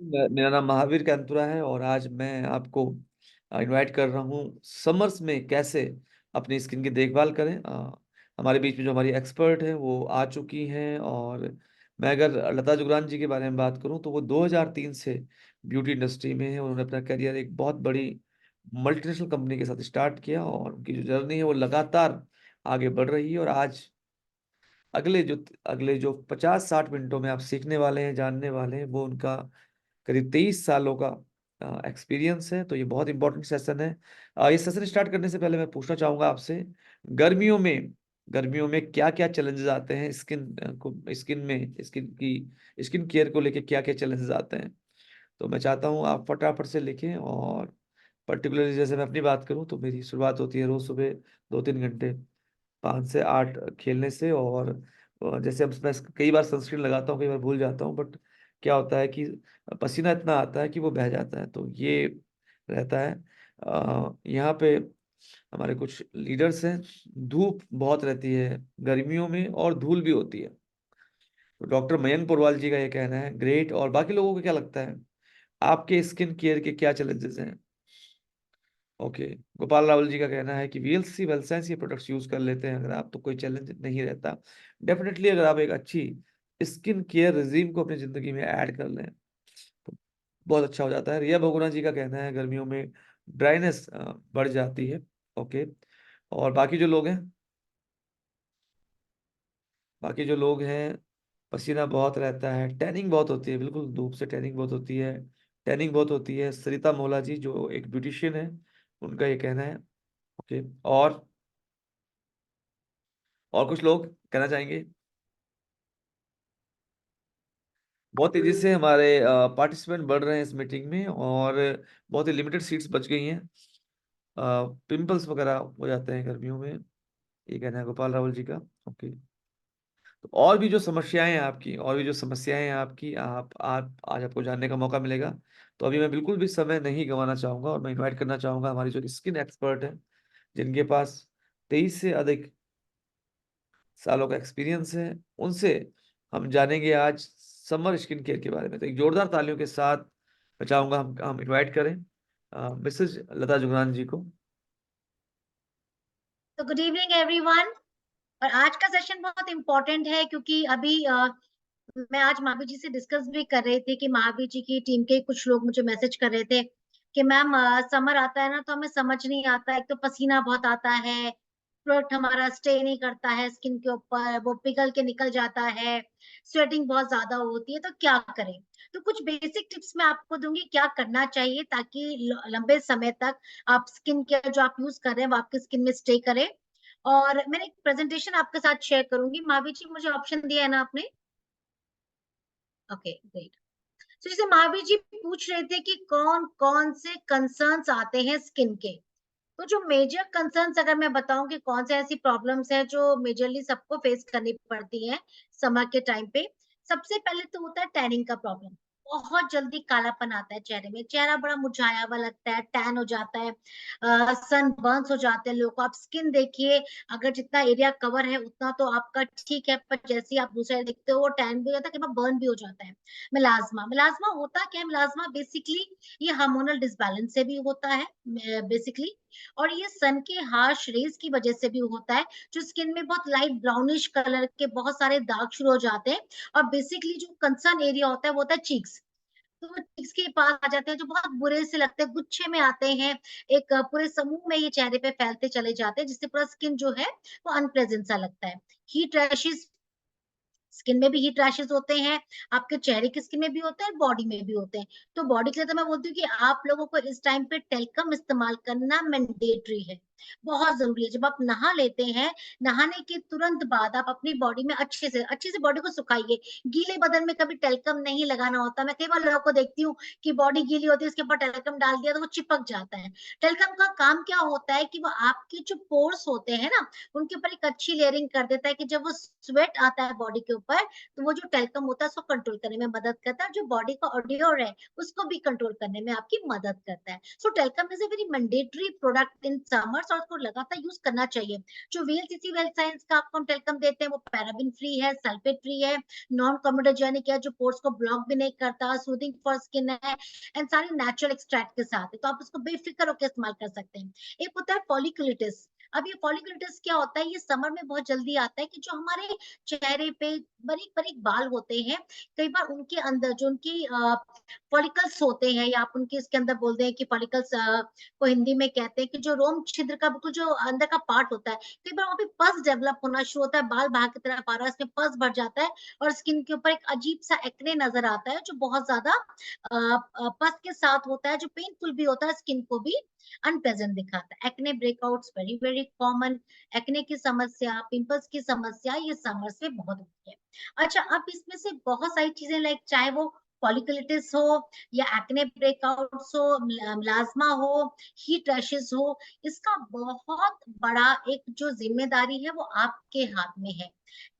मेरा नाम महावीर कैंतुरा है और आज मैं आपको इनवाइट कर रहा हूँ समर्स में कैसे अपनी स्किन की देखभाल करें। हमारे बीच में जो हमारी एक्सपर्ट हैं वो आ चुकी हैं। और मैं अगर लता जुगरान जी के बारे में बात करूं तो वो 2003 से ब्यूटी इंडस्ट्री में है। उन्होंने अपना करियर एक बहुत बड़ी मल्टीनेशनल कंपनी के साथ स्टार्ट किया और उनकी जो जर्नी है वो लगातार आगे बढ़ रही है। और आज अगले जो 50-60 मिनटों में आप सीखने वाले हैं, जानने वाले हैं, वो उनका करीब 23 सालों का एक्सपीरियंस है। तो ये बहुत इंपॉर्टेंट सेशन है। ये सेशन स्टार्ट करने से पहले मैं पूछना चाहूंगा आपसे, गर्मियों में गर्मियों में क्या क्या चैलेंजेस आते हैं स्किन केयर को लेके क्या क्या चैलेंजेस आते हैं। तो मैं चाहता हूँ आप फटाफट से लिखें। और पर्टिकुलरली जैसे मैं अपनी बात करूँ तो मेरी शुरुआत होती है रोज सुबह 2-3 घंटे 5 से 8 खेलने से। और जैसे अब मैं कई बार सनस्क्रीन लगाता हूँ, कई बार भूल जाता हूँ, बट क्या होता है कि पसीना इतना आता है कि वो बह जाता है। तो ये रहता है। यहाँ पे हमारे कुछ लीडर्स हैं। धूप बहुत रहती है गर्मियों में और धूल भी होती है। तो डॉक्टर मयंक पुरवाल जी का ये कहना है ग्रेट। और बाकी लोगों को क्या लगता है, आपके स्किन केयर के क्या चैलेंजेस हैं? ओके, गोपाल रावल जी का कहना है कि वीएलसी वेलसाइंस के प्रोडक्ट्स यूज कर लेते हैं अगर आप, तो कोई चैलेंज नहीं रहता। डेफिनेटली अगर आप एक अच्छी स्किन केयर रिजीम को अपनी जिंदगी में ऐड कर लें तो बहुत अच्छा हो जाता है। रिया बगुना जी का कहना है गर्मियों में ड्राइनेस बढ़ जाती है। ओके। और बाकी जो लोग हैं पसीना बहुत रहता है, टैनिंग बहुत होती है, बिल्कुल धूप से टैनिंग बहुत होती है। टैनिंग बहुत होती है, सरिता मोहला जी जो एक ब्यूटिशियन है, उनका ये कहना है। ओके। और कुछ लोग कहना चाहेंगे? बहुत तेजी से हमारे पार्टिसिपेंट बढ़ रहे हैं इस मीटिंग में और बहुत ही लिमिटेड सीट्स बच गई हैं। पिंपल्स वगैरह हो जाते हैं गर्मियों में, ये कहना है गोपाल रावल जी का। ओके। तो और भी जो समस्याएं हैं आपकी, आप आज आपको जानने का मौका मिलेगा। तो अभी मैं बिल्कुल भी समय नहीं गंवाना चाहूंगा और मैं इनवाइट करना चाहूंगा हमारी जो स्किन एक्सपर्ट है, जिनके पास 23 से अधिक सालों का एक्सपीरियंस है, उनसे हम जानेंगे आज समर स्किन केयर के बारे में। तो एक जोरदार तालियों के साथ मैं चाहूंगा हम इनवाइट करें मिसेज लता जुगरान जी को। तो गुड इवनिंग एवरीवन। और आज का सेशन बहुत इम्पोर्टेंट है क्योंकि अभी मैं आज महावीर जी से डिस्कस भी कर रही थी कि महावीर जी की टीम के कुछ लोग मुझे मैसेज कर रहे थे कि मैम समर आता है ना तो हमें समझ नहीं आता, एक तो पसीना बहुत आता है, प्रोडक्ट हमारा स्टे नहीं करता है स्किन के ऊपर, वो पिघल के निकल जाता है, स्वेटिंग बहुत ज्यादा होती है, तो क्या करें। तो कुछ बेसिक टिप्स मैं आपको दूंगी क्या करना चाहिए ताकि लंबे समय तक आप स्किन केयर जो आप यूज कर रहे हैं वो आपकी स्किन में स्टे करे। और मैंने एक प्रेजेंटेशन आपके साथ शेयर करूंगी। महावीर जी मुझे ऑप्शन दिया है ना आपने? Okay great. तो जैसे महावीर जी पूछ रहे थे कि कौन कौन से कंसर्न्स आते हैं स्किन के, तो जो मेजर कंसर्न्स अगर मैं बताऊं कि कौन से ऐसी प्रॉब्लम्स है जो मेजरली सबको फेस करनी पड़ती है समर के टाइम पे। सबसे पहले तो होता है टैनिंग का प्रॉब्लम। बहुत जल्दी कालापन आता है चेहरे में, चेहरा बड़ा मुरझाया हुआ लगता है, टैन हो जाता है, सन बर्न्स हो जाते हैं लोगों को। आप स्किन देखिए, अगर जितना एरिया कवर है उतना तो आपका ठीक है, पर जैसे ही आप दूसरा देखते हो वो टैन भी हो जाता है, कई बार बर्न भी हो जाता है। मिलाजमा मिलाजमा होता क्या है? मिलाजमा बेसिकली ये हार्मोनल डिसबैलेंस से भी होता है बेसिकली, और ये सन के हार्श रेज की वजह से भी होता है, जो स्किन में बहुत लाइट ब्राउनिश कलर के बहुत सारे दाग शुरू हो जाते हैं। और बेसिकली जो कंसर्न एरिया होता है वो होता है चीक्स। तो वो चीक्स के पास आ जाते हैं जो बहुत बुरे से लगते हैं, गुच्छे में आते हैं, एक पूरे समूह में ये चेहरे पे फैलते चले जाते हैं, जिससे पूरा स्किन जो है वो अनप्लेजेंट सा लगता है। हीट रैशेस, स्किन में भी हीट रैशेस होते हैं, आपके चेहरे की स्किन में भी होते हैं, बॉडी में भी होते हैं। तो बॉडी के लिए तो मैं बोलती हूँ कि आप लोगों को इस टाइम पे टेल्कम इस्तेमाल करना मैंडेटरी है, बहुत जरूरी है। जब आप नहा लेते हैं, नहाने के तुरंत बाद आप अपनी बॉडी में अच्छे से बॉडी को सुखाइए। गीले बदन में कभी टेल्कम नहीं लगाना होता। मैं कई बार लोगों को देखती हूँ कि बॉडी गीली होती है, उसके ऊपर टेल्कम डाल दिया तो वो चिपक जाता है। टेल्कम का काम क्या होता है कि वो आपके जो पोर्स होते हैं ना, उनके ऊपर एक अच्छी लेयरिंग कर देता है कि जब वो स्वेट आता है बॉडी के ऊपर, तो वो जो टेल्कम होता है उसको कंट्रोल करने में मदद करता है, जो बॉडी का ऑडियोर है उसको भी कंट्रोल करने में आपकी मदद करता है। So talcum is a very mandatory product in summers, must और उसको लगातार यूज करना चाहिए। जो वीएलसीसी वेल्थ साइंस का आपको हम टेलकम देते हैं वो पैराबिन फ्री है, सल्फेट फ्री है, नॉन कम्युडोजेनिक है, जो पोर्स को ब्लॉक भी नहीं करता, सूदिंग फॉर स्किन है, एंड सारी नेचुरल एक्सट्रैक्ट के साथ है, तो आप उसको बेफिक्र होकर इस्तेमाल कर सकते हैं। एक होता है फॉलिकुलिटिस। अब ये फॉलिकुलिटिस क्या होता है, ये समर में बहुत जल्दी आता है कि जो हमारे चेहरे पे बारीक बारीक बाल होते हैं, कई बार उनके अंदर जो उनकी फॉलिकल्स होते हैं, या आप उनके इसके अंदर बोलते हैं कि फॉलिकल्स को हिंदी में कहते हैं कि जो रोम छिद्र का बिल्कुल जो अंदर का पार्ट होता है, कई बार वहाँ पे पस डेवलप होना शुरू होता है, बाल बाहर की तरफ आ रहा है, इसमें पस भर जाता है और स्किन के ऊपर एक अजीब सा एक्ने नजर आता है, जो बहुत ज्यादा पस के साथ होता है, जो पेनफुल भी होता है, स्किन को भी अनप्लेजेंट दिखाता है। Acne breakouts very very common. Acne की समस्या, पिंपल्स की समस्या ये समर से बहुत होती है। अच्छा, अब इसमें से बहुत सारी चीजें लाइक चाहे वो फॉलिकुलिटिस हो या एक्ने ब्रेकआउट्स हो, मिलाज्मा हो, हीट रैशेस हो, इसका बहुत बड़ा एक जो जिम्मेदारी है वो आपके हाथ में है।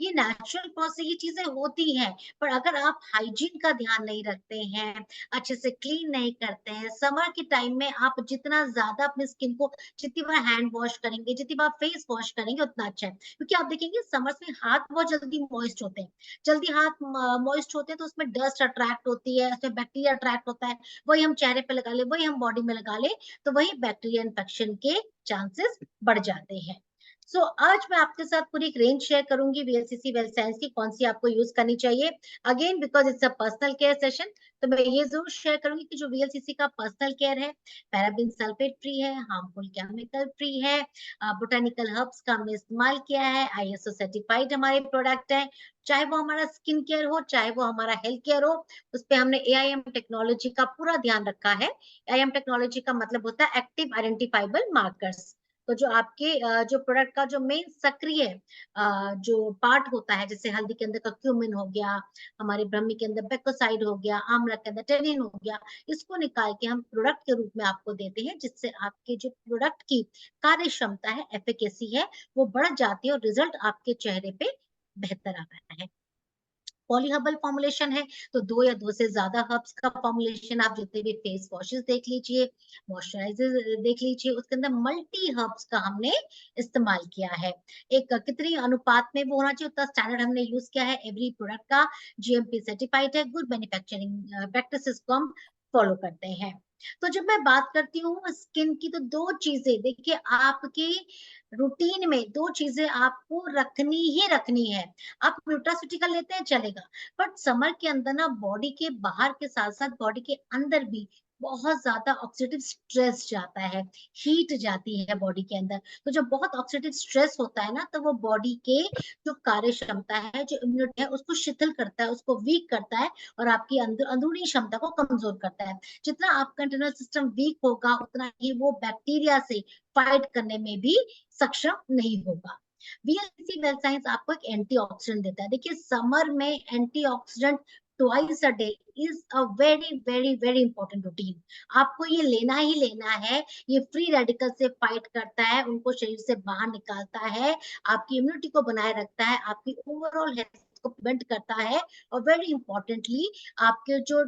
ये नेचुरल कॉज से ये चीजें होती हैं, पर अगर आप हाइजीन का ध्यान नहीं रखते हैं, अच्छे से क्लीन नहीं करते हैं, समर के टाइम में आप जितना ज्यादा अपनी स्किन को, जितनी बार हैंड वॉश करेंगे, जितनी बार फेस वॉश करेंगे, उतना अच्छा है। क्योंकि आप देखेंगे समर्स में हाथ बहुत जल्दी मॉइस्ट होते हैं, जल्दी हाथ मॉइस्ट होते हैं, तो उसमें डस्ट अट्रैक्ट होती है, उसमें बैक्टीरिया अट्रैक्ट होता है, वही हम चेहरे पे लगा ले, वही हम बॉडी में लगा ले, तो वही बैक्टीरिया इन्फेक्शन के चांसेस बढ़ जाते हैं। सो आज मैं आपके साथ पूरी एक रेंज शेयर करूंगी वीएलसीसी वेल साइंस की, कौन सी आपको यूज करनी चाहिए। Again because it's a personal care session, तो मैं ये जरूर शेयर करूंगी कि जो वीएलसीसी का पर्सनल केयर है, पैराबिन सल्फेट फ्री है, हार्मफुल केमिकल फ्री है, बोटानिकल हर्ब्स का हमने इस्तेमाल किया है, आईएसओ सर्टिफाइड हमारे प्रोडक्ट है। चाहे वो हमारा स्किन केयर हो, चाहे वो हमारा हेल्थ केयर हो, उस पे हमने एआईएम टेक्नोलॉजी का पूरा ध्यान रखा है। एआईएम टेक्नोलॉजी का मतलब होता है एक्टिव आइडेंटिफाइबल मार्कर्स। तो जो आपके जो प्रोडक्ट का जो मेन सक्रिय जो पार्ट होता है, जैसे हल्दी के अंदर का क्यूमिन हो गया, हमारे ब्रह्मी के अंदर बेकोसाइड हो गया, आंवला के अंदर टेनिन हो गया, इसको निकाल के हम प्रोडक्ट के रूप में आपको देते हैं, जिससे आपके जो प्रोडक्ट की कार्य क्षमता है, एफिकेसी है, वो बढ़ जाती है और रिजल्ट आपके चेहरे पे बेहतर आता है। पॉलीहर्बल फॉर्मुलेशन है, तो 2 या 2 से ज्यादा हर्ब्स का फॉर्मुलेशन, आप जितने भी फेस वॉशेस देख लीजिए, मॉइस्चराइजर देख लीजिए, उसके अंदर मल्टी हर्ब्स का हमने इस्तेमाल किया है। एक कितनी अनुपात में वो होना चाहिए, उतना स्टैंडर्ड हमने यूज किया है। एवरी प्रोडक्ट का जीएमपी सर्टिफाइड है, गुड मैन्युफैक्चरिंग प्रैक्टिसेस को हम फॉलो करते हैं। तो जब मैं बात करती हूँ स्किन की, तो 2 चीजें देखिए, आपके रूटीन में 2 चीजें आपको रखनी ही रखनी है। आप न्यूट्रास्यूटिकल लेते हैं चलेगा, बट समर के अंदर ना बॉडी के बाहर के साथ साथ बॉडी के अंदर भी बहुत ज्यादा ऑक्सीडेटिव स्ट्रेस जाता है, हीट जाती है बॉडी के अंदर। तो जब बहुत ऑक्सीडेटिव स्ट्रेस होता है ना, तो वो बॉडी के जो कार्य क्षमता है, जो इम्यूनिटी है, उसको शिथिल करता है, उसको वीक करता है, और आपकी अंदरूनी क्षमता को कमजोर करता है। जितना आपका इंटरनल सिस्टम वीक होगा, उतना ही वो बैक्टीरिया से फाइट करने में भी सक्षम नहीं होगा। वीएलसीसी वेल साइंस आपको एक एंटीऑक्सीडेंट देता है। देखिए, समर में antioxidant twice a day is a very very very important routine. आपको ये लेना ही लेना है। ये फ्री रेडिकल से फाइट करता है, उनको शरीर से बाहर निकालता है, आपकी इम्यूनिटी को बनाए रखता है, आपकी ओवरऑल हेल्थ को प्रिवेंट करता है, और वेरी इंपॉर्टेंटली आपके जो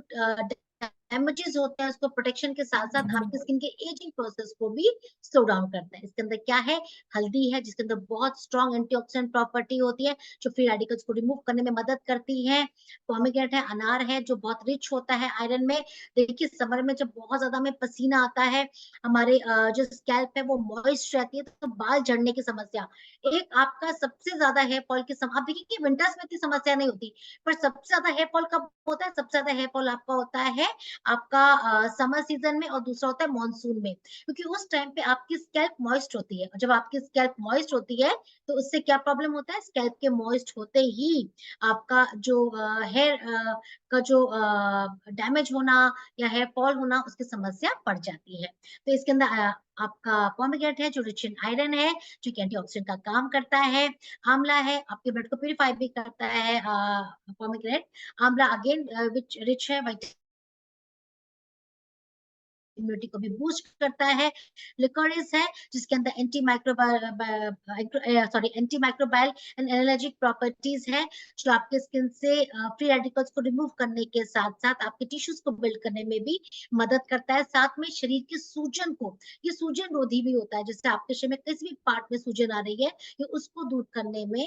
डैमेजेस होते हैं, उसको प्रोटेक्शन के साथ साथ आपकी स्किन के एजिंग प्रोसेस को भी स्लो डाउन करता है। इसके अंदर क्या है, हल्दी है, जिसके अंदर बहुत स्ट्रॉन्ग एंटीऑक्सीडेंट प्रॉपर्टी होती है, जो फ्री रेडिकल्स को रिमूव करने में मदद करती है। पोमेग्रेनेट है, अनार है, जो बहुत रिच होता है आयरन में। देखिए, समर में जब बहुत ज्यादा हमें पसीना आता है, हमारे जो स्कैल्प है वो मॉइस्ट रहती है, तो बाल झड़ने की समस्या, एक आपका सबसे ज्यादा हेयर फॉल की आप देखिए कि विंटर्स में इतनी समस्या नहीं होती, पर सबसे ज्यादा हेयर फॉल कब होता है, सबसे ज्यादा हेयर फॉल आपका होता है आपका समर सीजन में, और दूसरा होता है मॉनसून में, क्योंकि उस टाइम पे आपकी स्कैल्प मॉइस्ट होती है, और जब आपकी स्कैल्प मॉइस्ट होती है, तो उससे क्या प्रॉब्लम होता है, स्कैल्प के मॉइस्ट होते ही आपका जो हेयर का जो डैमेज होना या हेयर फॉल होना, उसकी समस्या बढ़ जाती है। तो इसके अंदर आपका पोमेग्रेनेट है, जो रिच इन आयरन है, जो कि एंटीऑक्सीडेंट का काम करता है। आंवला है, आपके ब्लड को प्यूरिफाई भी करता है। पोमेग्रेनेट, आंवला अगेन विच रिच है इम्यूनिटी को भी बूस्ट करता है। लिकोरिस है जिसके अंदर anti microbial and allergic properties है, जो आपके स्किन से फ्री रेडिकल्स को रिमूव करने के साथ साथ आपके टिश्यूज को बिल्ड करने में भी मदद करता है। साथ में शरीर के सूजन को, ये सूजन रोधी भी होता है, जैसे आपके शरीर में किसी भी पार्ट में सूजन आ रही है, ये उसको दूर करने में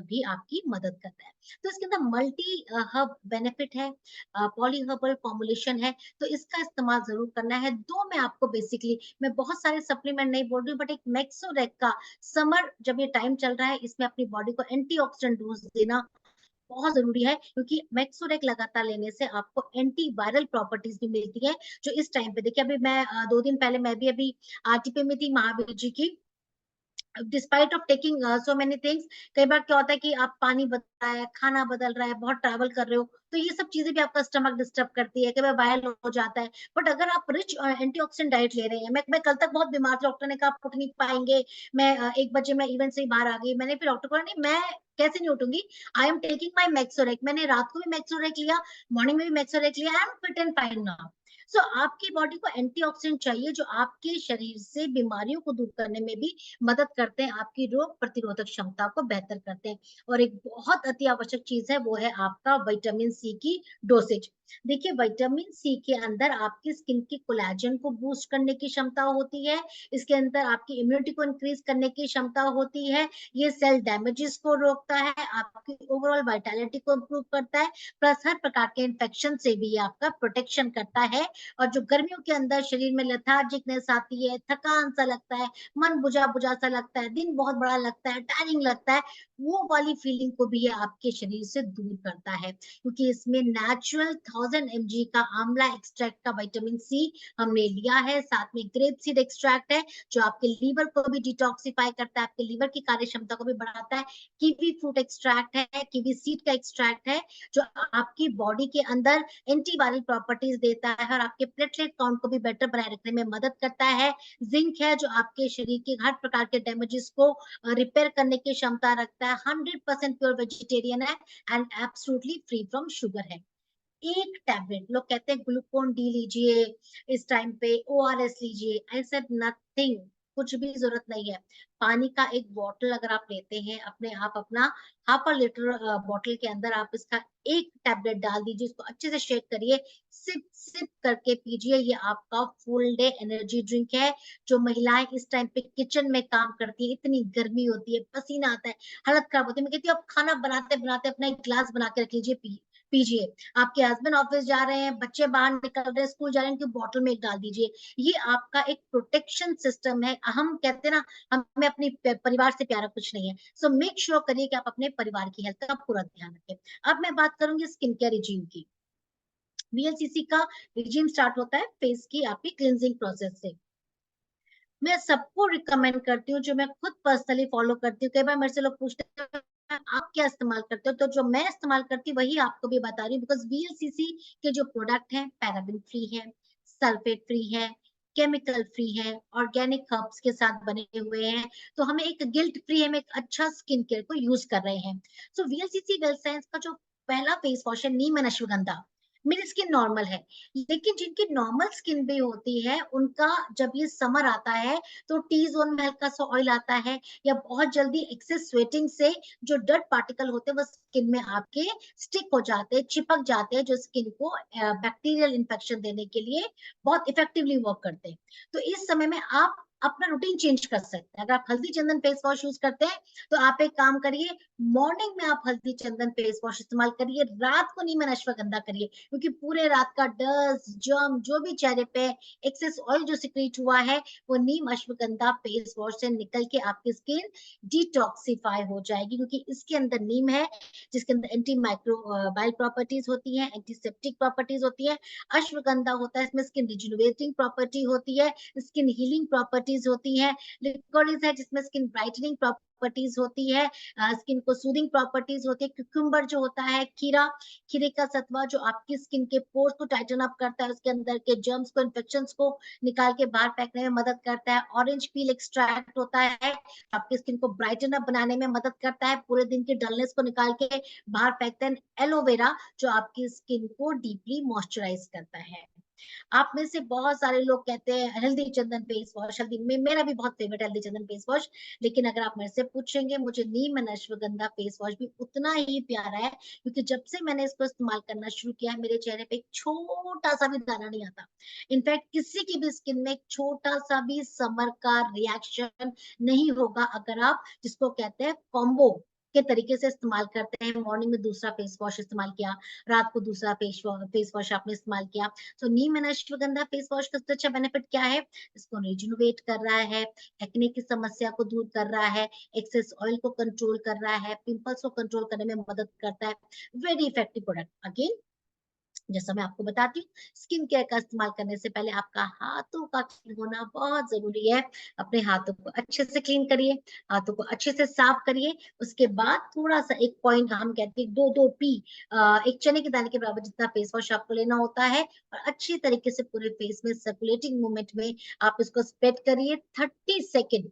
भी आपकी मदद करता है। तो इसके अंदर मल्टी हर्ब बेनिफिट है, पॉली हर्बल फॉर्मुलेशन है, तो इसका इस्तेमाल जरूर करना है। दो मैं आपको बेसिकली, मैं बहुत सारे सप्लीमेंट नहीं बोल रही हूँ, बट एक मैक्सोरेक का, समर जब ये टाइम चल रहा है, इसमें अपनी बॉडी को एंटीऑक्सीडेंट डोज देना बहुत जरूरी है, क्योंकि मैक्सोरेक लगातार लेने से आपको एंटी वायरल प्रॉपर्टीज भी मिलती है, जो इस टाइम पे देखिए, अभी मैं 2 दिन पहले मैं भी अभी आरटीपी में थी महावीर जी की, despite of taking so many things. कई बार क्या होता है कि आप पानी बदल रहा है, खाना बदल रहा है, बहुत ट्रैवल कर रहे हो, तो ये सब चीजें भी आपका स्टमक डिस्टर्ब करती है, कई बार वायरल हो जाता है। बट अगर आप रिच एंटीऑक्सीडेंट डाइट ले रहे हैं, मैं कल तक बहुत बीमार थी, डॉक्टर ने कहा आप उठ नहीं पाएंगे, मैं 1 बजे मैं इवेंट से ही बाहर आ गई, मैंने फिर डॉक्टर को बोला नहीं मैं कैसे नहीं उठूंगी, आई एम टेकिंग माई मैक्सोरेक, मैंने रात को भी मैक्सोरेक लिया, मॉर्निंग में भी मैक्सोरेक लिया, I am fit and fine now. So आपकी बॉडी को एंटीऑक्सीडेंट चाहिए, जो आपके शरीर से बीमारियों को दूर करने में भी मदद करते हैं, आपकी रोग प्रतिरोधक क्षमता को बेहतर करते हैं। और एक बहुत अति आवश्यक चीज है, वो है आपका विटामिन सी की डोसेज। देखिए, विटामिन सी के अंदर आपकी स्किन के कोलेजन को बूस्ट करने की क्षमता होती है, इसके अंदर आपकी इम्यूनिटी को इंक्रीज करने की क्षमता होती है, ये सेल डैमेजेस को रोकता है, आपकी ओवरऑल वाइटैलिटी को इम्प्रूव करता है, प्लस हर प्रकार के इन्फेक्शन से भी ये आपका प्रोटेक्शन करता है। और जो गर्मियों के अंदर शरीर में लेथार्जिकनेस आती है, थकान सा लगता है, मन बुझा बुझा सा लगता है, दिन बहुत बड़ा लगता है, टायरिंग लगता है, वो वाली फीलिंग को भी ये आपके शरीर से दूर करता है, क्योंकि इसमें नेचुरल 1000 mg का आंवला एक्सट्रैक्ट का विटामिन सी हमने लिया है, साथ में ग्रेप सीड एक्सट्रैक्ट है, जो आपके लीवर को भी डिटॉक्सिफाई करता है, आपके लीवर की कार्य क्षमता को भी बढ़ाता है, कीवी फ्रूट एक्सट्रैक्ट है, कीवी सीड का एक्सट्रैक्ट है, जो आपकी बॉडी के अंदर एंटीवायरल प्रॉपर्टीज देता है और आपके प्लेटलेट काउंट को भी बेटर बनाए रखने में मदद करता है। जिंक है, जो आपके शरीर के हर प्रकार के डैमेजेस को रिपेयर करने की क्षमता रखता है, 100% प्योर वेजिटेरियन है and absolutely free from sugar है। एक टैबलेट, लोग कहते हैं ग्लूकोन डी लीजिए इस टाइम पे, ओआरएस लीजिए, आई सेड नथिंग, कुछ भी जरूरत नहीं है। पानी का एक बॉटल अगर आप लेते हैं, अपने आप अपना हाफ अ लीटर बॉटल के अंदर आप इसका एक टैबलेट डाल दीजिए, इसको अच्छे से शेक करिए, सिप सिप करके पीजिए, ये आपका फुल डे एनर्जी ड्रिंक है। जो महिलाएं इस टाइम पे किचन में काम करती है, इतनी गर्मी होती है, पसीना आता है, हालत खराब होती है, मैं कहती हूँ आप खाना बनाते बनाते अपना एक गिलास बना के रख लीजिए, पीजिए। आपके हस्बैंड ऑफिस जा रहे हैं, बच्चे बाहर निकल रहे हैं, स्कूल जा रहे हैं, इनकी बॉटल में डाल दीजिए। ये आपका एक प्रोटेक्शन सिस्टम है। हम कहते हैं ना, हमें अपने परिवार से प्यारा कुछ नहीं है। सो मेक श्योर करिए कि आप अपने परिवार की हेल्थ का पूरा ध्यान रखें। अब मैं बात करूंगी स्किन केयर रिजीम की। वीएलसीसी का रिजीम स्टार्ट होता है फेस की आपकी क्लिनजिंग प्रोसेस से। मैं सबको रिकमेंड करती हूँ, जो मैं खुद पर्सनली फॉलो करती हूँ। कई बार मेरे से लोग पूछते हैं आप क्या इस्तेमाल करते हो, तो जो मैं इस्तेमाल करती हूँ वही आपको भी बता रही हूँ, बिकॉज वीएलसीसी के जो प्रोडक्ट हैं पैराबिन फ्री है, सल्फेट फ्री है, केमिकल फ्री है, ऑर्गेनिक हर्ब्स के साथ बने हुए हैं, तो हमें एक गिल्ट फ्री, हम एक अच्छा स्किन केयर को यूज कर रहे हैं। सो वीएलसीसी वेल साइंस का जो पहला फेस वॉश है नीम एंड अश्वगंधा, मेरी स्किन नॉर्मल है, लेकिन जिनकी नॉर्मल स्किन भी होती है, उनका जब ये समर आता है तो टी जोन में हल्का सा ऑयल आता है, या बहुत जल्दी एक्सेस स्वेटिंग से जो डर्ट पार्टिकल होते हैं वो स्किन में आपके स्टिक हो जाते हैं, चिपक जाते हैं, जो स्किन को बैक्टीरियल इंफेक्शन देने के लिए बहुत इफेक्टिवली वर्क करते हैं। तो इस समय में आप अपना रूटीन चेंज कर सकते हैं। अगर आप हल्दी चंदन फेस वॉश यूज करते हैं, तो आप एक काम करिए, मॉर्निंग में आप हल्दी चंदन फेस वॉश इस्तेमाल करिए, रात को नीम अश्वगंधा करिए, क्योंकि पूरे रात का डस्ट जर्म जो भी चेहरे पे एक्सेस ऑयल जो सिक्रीट हुआ है, वो नीम अश्वगंधा फेस वॉश से निकल के आपकी स्किन डिटॉक्सिफाई हो जाएगी, क्योंकि इसके अंदर नीम है, जिसके अंदर एंटी माइक्रोबाइल प्रॉपर्टीज होती है, एंटीसेप्टिक प्रॉपर्टीज होती है। अश्वगंधा होता है, इसमें स्किन रिजुनरेटिंग प्रॉपर्टी होती है, स्किन हीलिंग प्रॉपर्टीज होती है। लिकोरिस है, जिसमें स्किन ब्राइटनिंग प्रॉपर्टीज होती है, स्किन को सूदिंग प्रॉपर्टीज होती है। क्यूकम्बर जो होता है, खीरा, खीरे का सत्वा जो आपकी स्किन के पोर्स को टाइटन अप करता है, उसके अंदर के जर्म्स को, इन्फेक्शंस को निकाल के बाहर फेंकने में मदद करता है। ऑरेंज पील एक्सट्रैक्ट होता है, आपकी स्किन को ब्राइटन अप बनाने में मदद करता है, पूरे दिन की डलनेस को निकाल के बाहर फेंकते हैं। एलोवेरा जो आपकी स्किन को डीपली मॉइस्चराइज करता है। आप में से बहुत सारे लोग कहते हैं हल्दी चंदन फेस वॉश, हल्दी में मेरा भी बहुत फेवरेट हल्दी चंदन फेस वॉश, लेकिन अगर आप मेरे से पूछेंगे, मुझे नीम एंड अश्वगंधा फेस वॉश भी उतना ही प्यारा है, क्योंकि जब से मैंने इसको इस्तेमाल करना शुरू किया है, मेरे चेहरे पे एक छोटा सा भी दाना नहीं आता। इनफैक्ट किसी की भी स्किन में एक छोटा सा भी समर का रिएक्शन नहीं होगा, अगर आप जिसको कहते हैं कॉम्बो के तरीके से इस्तेमाल करते हैं। मॉर्निंग में दूसरा फेस वॉश इस्तेमाल किया, रात को दूसरा फेस वॉश आपने इस्तेमाल किया। तो नीम एंड अश्वगंधा फेस वॉश का सबसे अच्छा बेनिफिट क्या है? इसको रिजुनोवेट कर रहा है, एक्ने की समस्या को दूर कर रहा है, एक्सेस ऑयल को कंट्रोल कर रहा है, पिंपल्स को कंट्रोल करने में मदद करता है। Very effective product. अगेन जैसा मैं आपको बताती हूँ, स्किन केयर का इस्तेमाल करने से पहले आपका हाथों का क्लीन होना बहुत जरूरी है। अपने हाथों को अच्छे से क्लीन करिए, हाथों को अच्छे से साफ करिए। उसके बाद थोड़ा सा एक पॉइंट हम कहते हैं, 2-2 पी, एक चने के दाने के बराबर जितना फेस वॉश आपको लेना होता है, और अच्छी तरीके से पूरे फेस में सर्कुलेटिंग मूवमेंट में आप इसको स्प्रेड करिए 30 सेकेंड।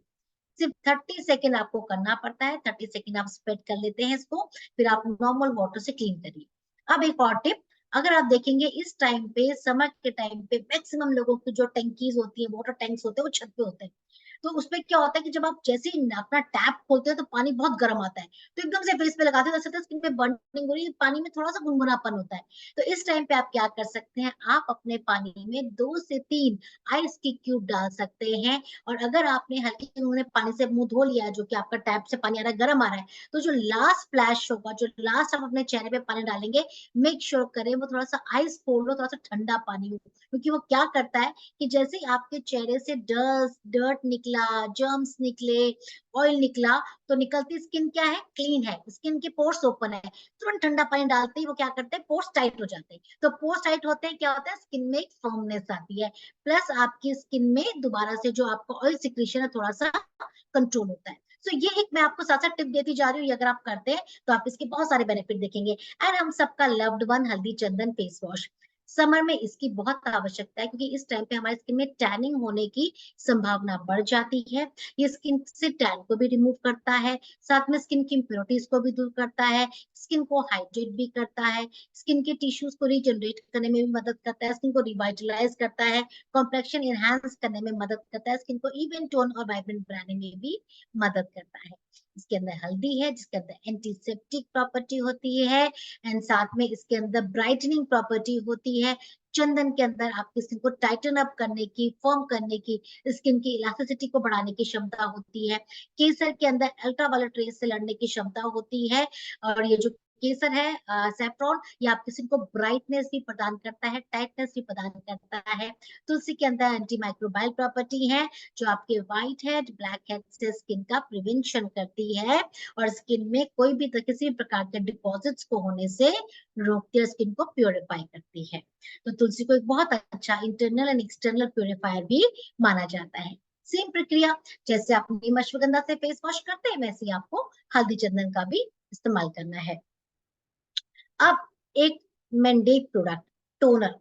सिर्फ 30 सेकेंड आपको करना पड़ता है, 30 सेकेंड आप स्प्रेड कर लेते हैं इसको, फिर आप नॉर्मल वाटर से क्लीन करिए। अब एक और टिप, अगर आप देखेंगे इस टाइम पे, समर के टाइम पे मैक्सिमम लोगों की जो टंकीज होती है, वाटर टैंक्स होते हैं, वो छत पे होते हैं। तो उसमें क्या होता है कि जब आप जैसे ही अपना टैप खोलते हैं तो पानी बहुत गर्म आता है, तो एकदम से फेस पे लगाते हैं, तो स्किन पे बर्निंग हो रही है, पानी में थोड़ा सा गुनगुनापन होता है। तो इस टाइम पे आप क्या कर सकते हैं, आप अपने पानी में 2 से 3 आइस की क्यूब डाल सकते हैं। और अगर आपने हल्के गुनगुने पानी से मुंह धो लिया है, जो कि आपका टैप से पानी आ रहा है, गर्म आ रहा है, तो जो लास्ट स्प्लैश होगा, जो लास्ट आप अपने चेहरे पे पानी डालेंगे, मेक श्योर करें वो थोड़ा सा आइस कोल्ड हो, थोड़ा सा ठंडा पानी हो। क्योंकि वो क्या करता है कि जैसे ही आपके चेहरे से डस्ट डर्ट निकला, जर्म्स निकले, ऑयल निकला, तो निकलती स्किन क्या है, क्लीन है, स्किन के पोर्स ओपन है, तुरंत ठंडा पानी डालते ही वो क्या करते हैं, पोर्स टाइट हो जाते हैं। तो पोर्स टाइट होते हैं, क्या होता है, स्किन में एक फर्मनेस आती है, प्लस आपकी स्किन में दोबारा से जो आपका ऑयल सिक्रीशन है थोड़ा सा कंट्रोल होता है। सो ये एक मैं आपको साथ साथ टिप देती जा रही हूँ, ये अगर आप करते हैं तो आप इसके बहुत सारे बेनिफिट देखेंगे। एंड हम सबका लव्ड वन हल्दी चंदन फेस वॉश, समर में इसकी बहुत आवश्यकता है, क्योंकि इस टाइम पे हमारी स्किन में टैनिंग होने की संभावना बढ़ जाती है। ये स्किन से टैन को भी रिमूव करता है, साथ में स्किन की इम्प्योरिटीज को भी दूर करता है, स्किन को हाइड्रेट भी करता है, स्किन के टिश्यूज को रीजनरेट करने में भी मदद करता है, स्किन को रिवाइटलाइज करता है, कॉम्प्लेक्शन एनहांस करने में मदद करता है, स्किन को इवन टोन और वाइब्रेंट बनाने में भी मदद करता है। इसके अंदर हल्दी है, जिसके अंदर एंटीसेप्टिक प्रॉपर्टी होती है, एंड साथ में इसके अंदर ब्राइटनिंग प्रॉपर्टी होती है। चंदन के अंदर आपकी स्किन को टाइटन अप करने की, फॉर्म करने की, स्किन की इलास्टिसिटी को बढ़ाने की क्षमता होती है। केसर के अंदर अल्ट्रावायलेट रेज से लड़ने की क्षमता होती है। और ये जो केसर है, सैफ्रॉन, ये आपकी स्किन को ब्राइटनेस भी प्रदान करता है, टाइटनेस भी प्रदान करता है। तुलसी के अंदर एंटी माइक्रोबाइल प्रॉपर्टी है, जो आपके व्हाइट हेड, ब्लैक हेड से स्किन का प्रिवेंशन करती है, और स्किन में कोई भी किसी भी प्रकार के डिपॉजिट्स को होने से रोकती है, स्किन को प्योरीफाई करती है। तो तुलसी को एक बहुत अच्छा इंटरनल एंड एक्सटर्नल प्योरीफायर भी माना जाता है। सेम प्रक्रिया, जैसे आप नीम अश्वगंधा से फेस वॉश करते हैं, वैसे ही आपको हल्दी चंदन का भी इस्तेमाल करना है। अब एक मैंडेट प्रोडक्ट, टोनर,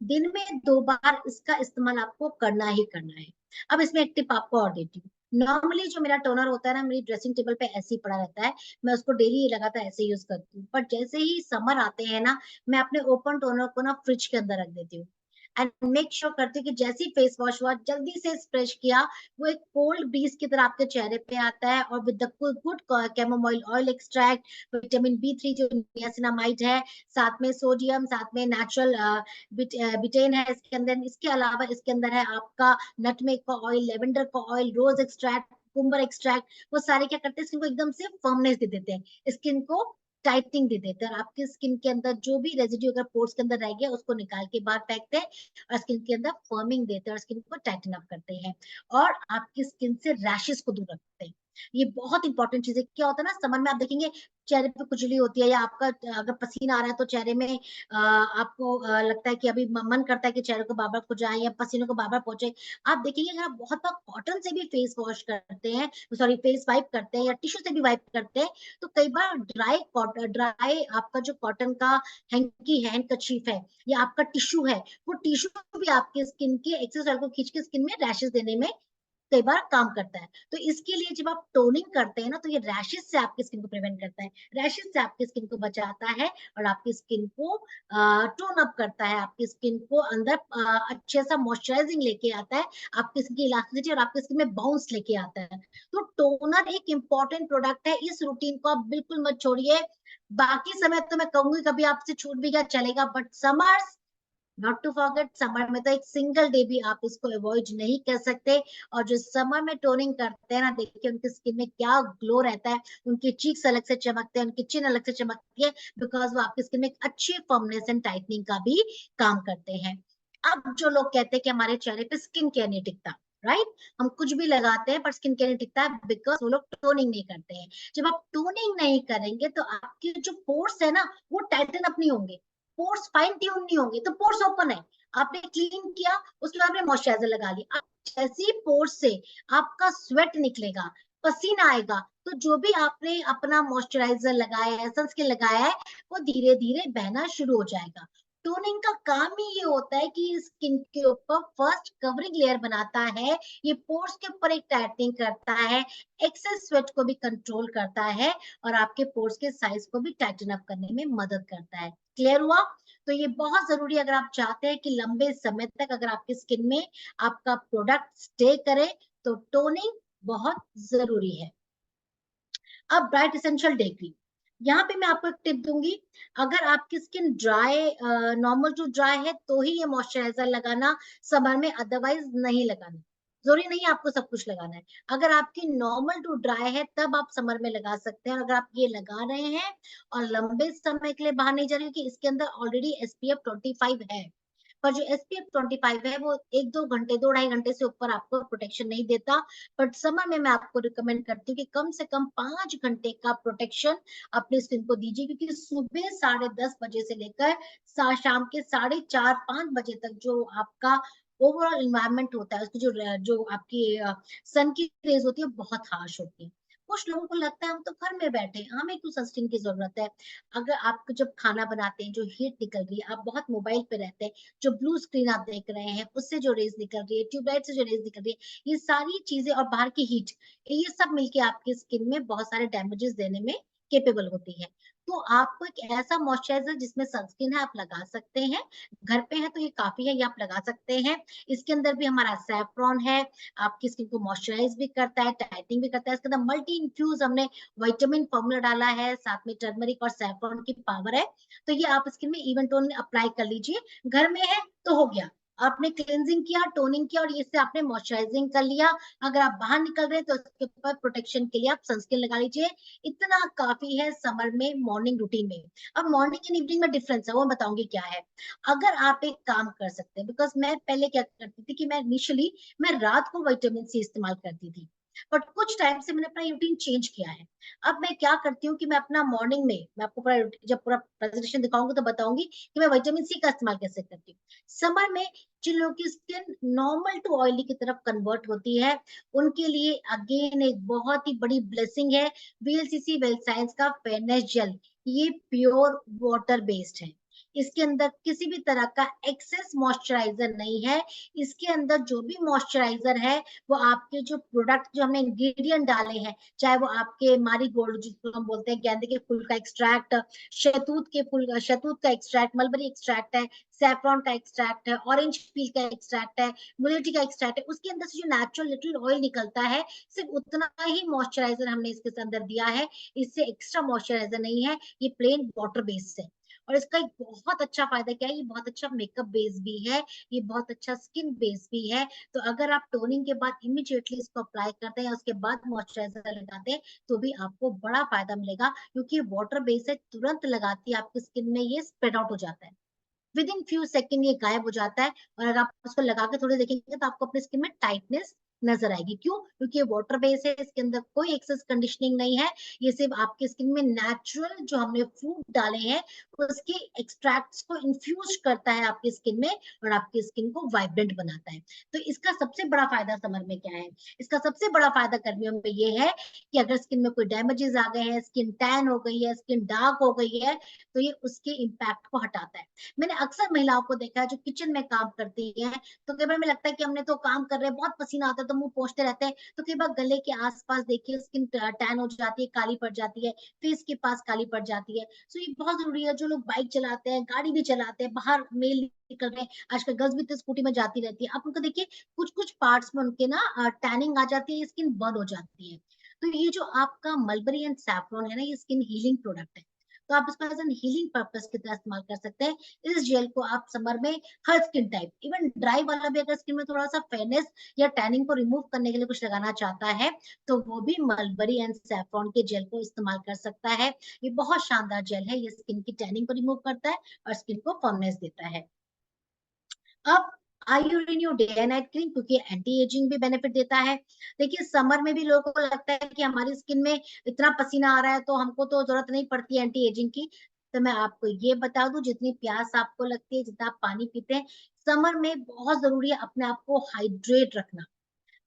दिन में 2 बार इसका इस्तेमाल आपको करना ही करना है। अब इसमें एक टिप आपको और देती हूँ। नॉर्मली जो मेरा टोनर होता है ना, मेरी ड्रेसिंग टेबल पे ऐसे ही पड़ा रहता है, मैं उसको डेली लगातार ऐसे यूज करती हूँ। बट जैसे ही समर आते हैं ना, मैं अपने ओपन टोनर को ना फ्रिज के अंदर रख देती हूँ, एंड मेक श्योर करती हूँ कि जैसे ही फेस वॉश हुआ, जल्दी से स्प्रेश किया, वो एक कोल्ड ब्रीज की तरह आपके चेहरे पे आता है, और with the good chamomile oil extract, vitamin B3 जो नियासिनामाइड है, साथ में सोडियम, साथ में नेचुरल बिटेन है इसके अंदर। इसके अलावा इसके अंदर है आपका नटमेग का ऑयल, लेवेंडर का ऑयल, रोज एक्सट्रैक्ट, कुकुम्बर एक्सट्रैक्ट। वो सारे क्या करते हैं, स्किन को एकदम से फर्मनेस दे देते हैं, स्किन को टाइटिंग दे देते हैं, और आपकी स्किन के अंदर जो भी रेजिड्यू अगर पोर्स के अंदर रह गया, उसको निकाल के बाहर फेंकते हैं, और स्किन के अंदर फर्मिंग देते हैं, और स्किन को टाइटन अप करते हैं, और आपकी स्किन से रैशेस को दूर रखते हैं। ये बहुत इंपॉर्टेंट चीज है। क्या होता है ना, समर में आप देखेंगे चेहरे पे खुजली होती है, या आपका अगर पसीना आ रहा है तो चेहरे में आपको लगता है कि अभी मन करता है कि चेहरे को बार बार खुजाएं या पसीने को बार बार पोंछे। आप देखेंगे अगर आप बहुत बार कॉटन से भी फेस वॉश करते हैं, सॉरी फेस वाइप करते हैं या टिश्यू से भी वाइप करते हैं, तो कई बार ड्राई आपका जो कॉटन का हैंकी है, हैंडकरचीफ है या आपका टिश्यू है, वो टिश्यू भी आपके स्किन के एक्सेस ऑयल को खींच के स्किन में रैशेस देने में कई बार काम करता है। तो इसके लिए जब आप टोनिंग करते हैं ना, तो ये रैशेस से आपकी स्किन को प्रिवेंट करता है, रैशेस से आपकी स्किन को बचाता है और आपकी स्किन को टोन अप करता है, आपकी स्किन को अंदर अच्छे सा मॉइस्चराइजिंग लेके आता है, आपकी स्किन की इलास्टिसिटी और आपकी स्किन में बाउंस लेके आता है। तो टोनर एक इंपॉर्टेंट प्रोडक्ट है, इस रूटीन को आप बिल्कुल मत छोड़िए। बाकी समय तो मैं कहूंगी कभी आपसे छूट भी गया चलेगा, but summers not to forget. Summer में तो एक सिंगल डे भी आप इसको अवॉइड नहीं कर सकते। और जो समर में टोनिंग करते हैं ना, देखिए उनकी स्किन में क्या ग्लो रहता है, उनके चीक्स अलग से चमकते हैं, उनकी चिन अलग से चमकती है, बिकॉज वो आपकी स्किन में एक अच्छी फर्मनेस एंड टाइटनिंग का भी काम करते हैं। अब जो लोग कहते हैं कि हमारे चेहरे पे स्किन केयर नहीं टिकता, राइट, हम कुछ भी लगाते हैं पर स्किन केयर नहीं टिकता है, बिकॉज वो लोग टोनिंग नहीं करते हैं। जब आप टोनिंग नहीं करेंगे तो आपके जो पोर्स है ना, वो टाइटन अप नहीं होंगे, पोर्स फाइन ट्यून नहीं होंगे, तो पोर्स ओपन है, आपने क्लीन किया, उसके बाद आपने मॉइस्चराइजर लगा लिया, अब जैसे ही पोर्स से आपका स्वेट निकलेगा, पसीना आएगा, तो जो भी आपने अपना मॉइस्चराइजर लगाया है, सनस्क्रीन लगाया है, वो धीरे धीरे बहना शुरू हो जाएगा। टोनिंग का काम ही ये होता है कि स्किन के ऊपर फर्स्ट कवरिंग लेयर बनाता है, ये पोर्स के ऊपर एक टाइटनिंग करता है, एक्सेस स्वेट को भी कंट्रोल करता है और आपके पोर्स के साइज को भी टाइटन अप करने में मदद करता है। क्लियर हुआ? तो ये बहुत जरूरी है अगर आप चाहते हैं कि लंबे समय तक अगर आपकी स्किन में आपका प्रोडक्ट स्टे करे, तो टोनिंग बहुत जरूरी है। अब ब्राइट एसेंशियल डे क्रीम, यहाँ पे मैं आपको एक टिप दूंगी। अगर आपकी skin dry, normal to dry है, तो ही ये मॉइस्चराइजर लगाना, समर में अदरवाइज नहीं लगाना। जरूरी नहीं है आपको सब कुछ लगाना है। अगर आपकी नॉर्मल टू ड्राई है तब आप समर में लगा सकते हैं। अगर आप ये लगा रहे हैं और लंबे समय के लिए बाहर नहीं जा रहे, कि इसके अंदर ऑलरेडी SPF 25 है, पर जो SPF 25 है वो 1-2 घंटे, 2-2.5 घंटे से ऊपर आपको प्रोटेक्शन नहीं देता। बट समर में मैं आपको रिकमेंड करती हूँ कि कम से कम 5 घंटे का प्रोटेक्शन अपनी स्किन को दीजिए, क्योंकि सुबह 10:30 बजे से लेकर शाम के 4:30-5 बजे तक जो आपका ओवरऑल इन्वायरमेंट होता है, उसकी जो जो आपकी सन की रेज होती है बहुत हार्श होती है। कुछ लोगों को लगता है हम तो घर में बैठे हैं, हमें क्यों सनस्क्रीन की जरूरत है। अगर आप जब खाना बनाते हैं, जो हीट निकल रही है, आप बहुत मोबाइल पे रहते हैं, जो ब्लू स्क्रीन आप देख रहे हैं उससे जो रेज निकल रही है, ट्यूबलाइट से जो रेज निकल रही है, ये सारी चीजें और बाहर की हीट, ये सब मिलके आपकी स्किन में बहुत सारे डैमेजेस देने में केपेबल होती है। तो आपको एक ऐसा मॉइस्चराइजर जिसमें सनस्क्रीन है आप लगा सकते हैं। घर पे है तो ये काफी है, ये आप लगा सकते हैं। इसके अंदर भी हमारा सैफ्रॉन है, आपकी स्किन को मॉइस्चराइज भी करता है, टाइटनिंग भी करता है। इसके अंदर मल्टी इन्फ्यूज हमने विटामिन फॉर्मूला डाला है, साथ में टर्मरिक और सैफ्रॉन की पावर है। तो ये आप स्किन में इवन टोन अप्लाई कर लीजिए। घर में है तो हो गया, आपने क्लेंजिंग किया, टोनिंग किया और इससे आपने मॉइस्चराइजिंग कर लिया। अगर आप बाहर निकल रहे हैं तो उसके ऊपर प्रोटेक्शन के लिए आप सनस्क्रीन लगा लीजिए। इतना काफी है समर में मॉर्निंग रूटीन में। अब मॉर्निंग एंड इवनिंग में डिफरेंस है, वो मैं बताऊंगी क्या है। अगर आप एक काम कर सकते हैं, बिकॉज मैं पहले क्या करती थी कि मैं इनिशियली मैं रात को विटामिन सी इस्तेमाल करती थी, बट कुछ टाइम से मैंने अपना रूटीन चेंज किया है। अब मैं क्या करती हूँ कि मैं अपना मॉर्निंग में, मैं आपको पूरा जब पूरा प्रेजेंटेशन दिखाऊंगी तो बताऊंगी कि मैं विटामिन सी का इस्तेमाल कैसे करती हूँ। समर में जिन लोगों की स्किन नॉर्मल टू ऑयली की तरफ कन्वर्ट होती है, उनके लिए अगेन एक बहुत ही बड़ी ब्लेसिंग है VLCC वेल साइंस का फेयरनेस जेल। ये प्योर वाटर बेस्ड है, इसके अंदर किसी भी तरह का एक्सेस मॉइस्चराइजर नहीं है। इसके अंदर जो भी मॉइस्चराइजर है वो आपके जो प्रोडक्ट, जो हमने इंग्रेडिएंट डाले हैं, चाहे वो आपके मारी गोल्ड जिसको हम बोलते हैं, गेंदे के फूल का एक्सट्रैक्ट, शहतूत का एक्सट्रैक्ट, मलबरी एक्सट्रैक्ट है, सैफरॉन का एक्सट्रैक्ट है, ऑरेंज पील का एक्सट्रैक्ट है, मुलेटी का एक्सट्रैक्ट है, उसके अंदर से जो नेचुरल लिटिल ऑयल निकलता है, सिर्फ उतना ही मॉइस्चराइजर हमने इसके अंदर दिया है। इससे एक्स्ट्रा मॉइस्चराइजर नहीं है, ये प्लेन वाटर बेस्ड है। और इसका एक बहुत अच्छा फायदा क्या है, ये बहुत अच्छा मेकअप बेस भी है, ये बहुत अच्छा स्किन बेस भी है। तो अगर आप टोनिंग के बाद इमीडिएटली इसको अप्लाई करते हैं या उसके बाद मॉइस्चराइजर लगाते हैं, तो भी आपको बड़ा फायदा मिलेगा, क्योंकि वाटर बेस है, तुरंत लगाती है आपकी स्किन में, ये स्प्रेड आउट हो जाता है, विद इन फ्यू सेकेंड ये गायब हो जाता है। और अगर आप उसको लगा के थोड़ी देखेंगे तो आपको अपनी स्किन में टाइटनेस नजर आएगी। क्यों? क्योंकि ये वाटर बेस है, इसके अंदर कोई एक्सेस कंडीशनिंग नहीं है। ये सिर्फ आपके स्किन में नेचुरल जो हमने फूड डाले हैं उसके एक्सट्रैक्ट्स को इन्फ्यूज करता है आपकी स्किन में और आपकी स्किन को वाइब्रेंट बनाता है। तो इसका सबसे बड़ा फायदा समर में क्या है? इसका सबसे बड़ा फायदा गर्मियों में ये है कि अगर स्किन में कोई डैमेजेस आ गए हैं, स्किन टैन हो गई है, स्किन डार्क हो गई है, तो ये उसके इम्पैक्ट को हटाता है। मैंने अक्सर महिलाओं को देखा है जो किचन में काम करती है, तो कई बार में लगता है कि हमने तो काम कर रहे हैं, बहुत पसीना आता है तो मुंह पोंछते रहते हैं, तो कई बार गले के आसपास देखिए स्किन टैन हो जाती है, काली पड़ जाती है, फेस के पास काली पड़ जाती है। सो ये बहुत जरूरी है। जो लोग बाइक चलाते हैं, गाड़ी भी चलाते हैं, बाहर मेल निकल रहे हैं, आजकल गर्ल्स भी तो स्कूटी में जाती रहती है, आप उनको देखिए कुछ कुछ पार्ट्स में उनके ना टैनिंग आ जाती है, स्किन बर्न हो जाती है। तो ये जो आपका मलबरी एंड सैफरॉन है ना, ये स्किन हीलिंग प्रोडक्ट है। तो आप इसको एज एन हीलिंग पर्पस की तरह इस्तेमाल कर सकते हैं। इस जेल को आप समर में हर स्किन टाइप, इवन ड्राई वाला भी अगर स्किन में थोड़ा सा फेयरनेस या टैनिंग को रिमूव करने के लिए कुछ लगाना चाहता है, तो वो भी मलबरी एंड सैफरॉन के जेल को इस्तेमाल कर सकता है। ये बहुत शानदार जेल है, ये स्किन की टैनिंग को रिमूव करता है और स्किन को फर्मनेस देता है। अब iodine day and night cream, क्योंकि एंटी एजिंग भी बेनिफिट देता है। देखिए समर में भी लोगों को लगता है कि हमारी स्किन में इतना पसीना आ रहा है तो हमको तो जरूरत नहीं पड़ती है एंटी एजिंग की। तो मैं आपको ये बता दूं, जितनी प्यास आपको लगती है, जितना आप पानी पीते हैं, समर में बहुत जरूरी है अपने आप को हाइड्रेट रखना।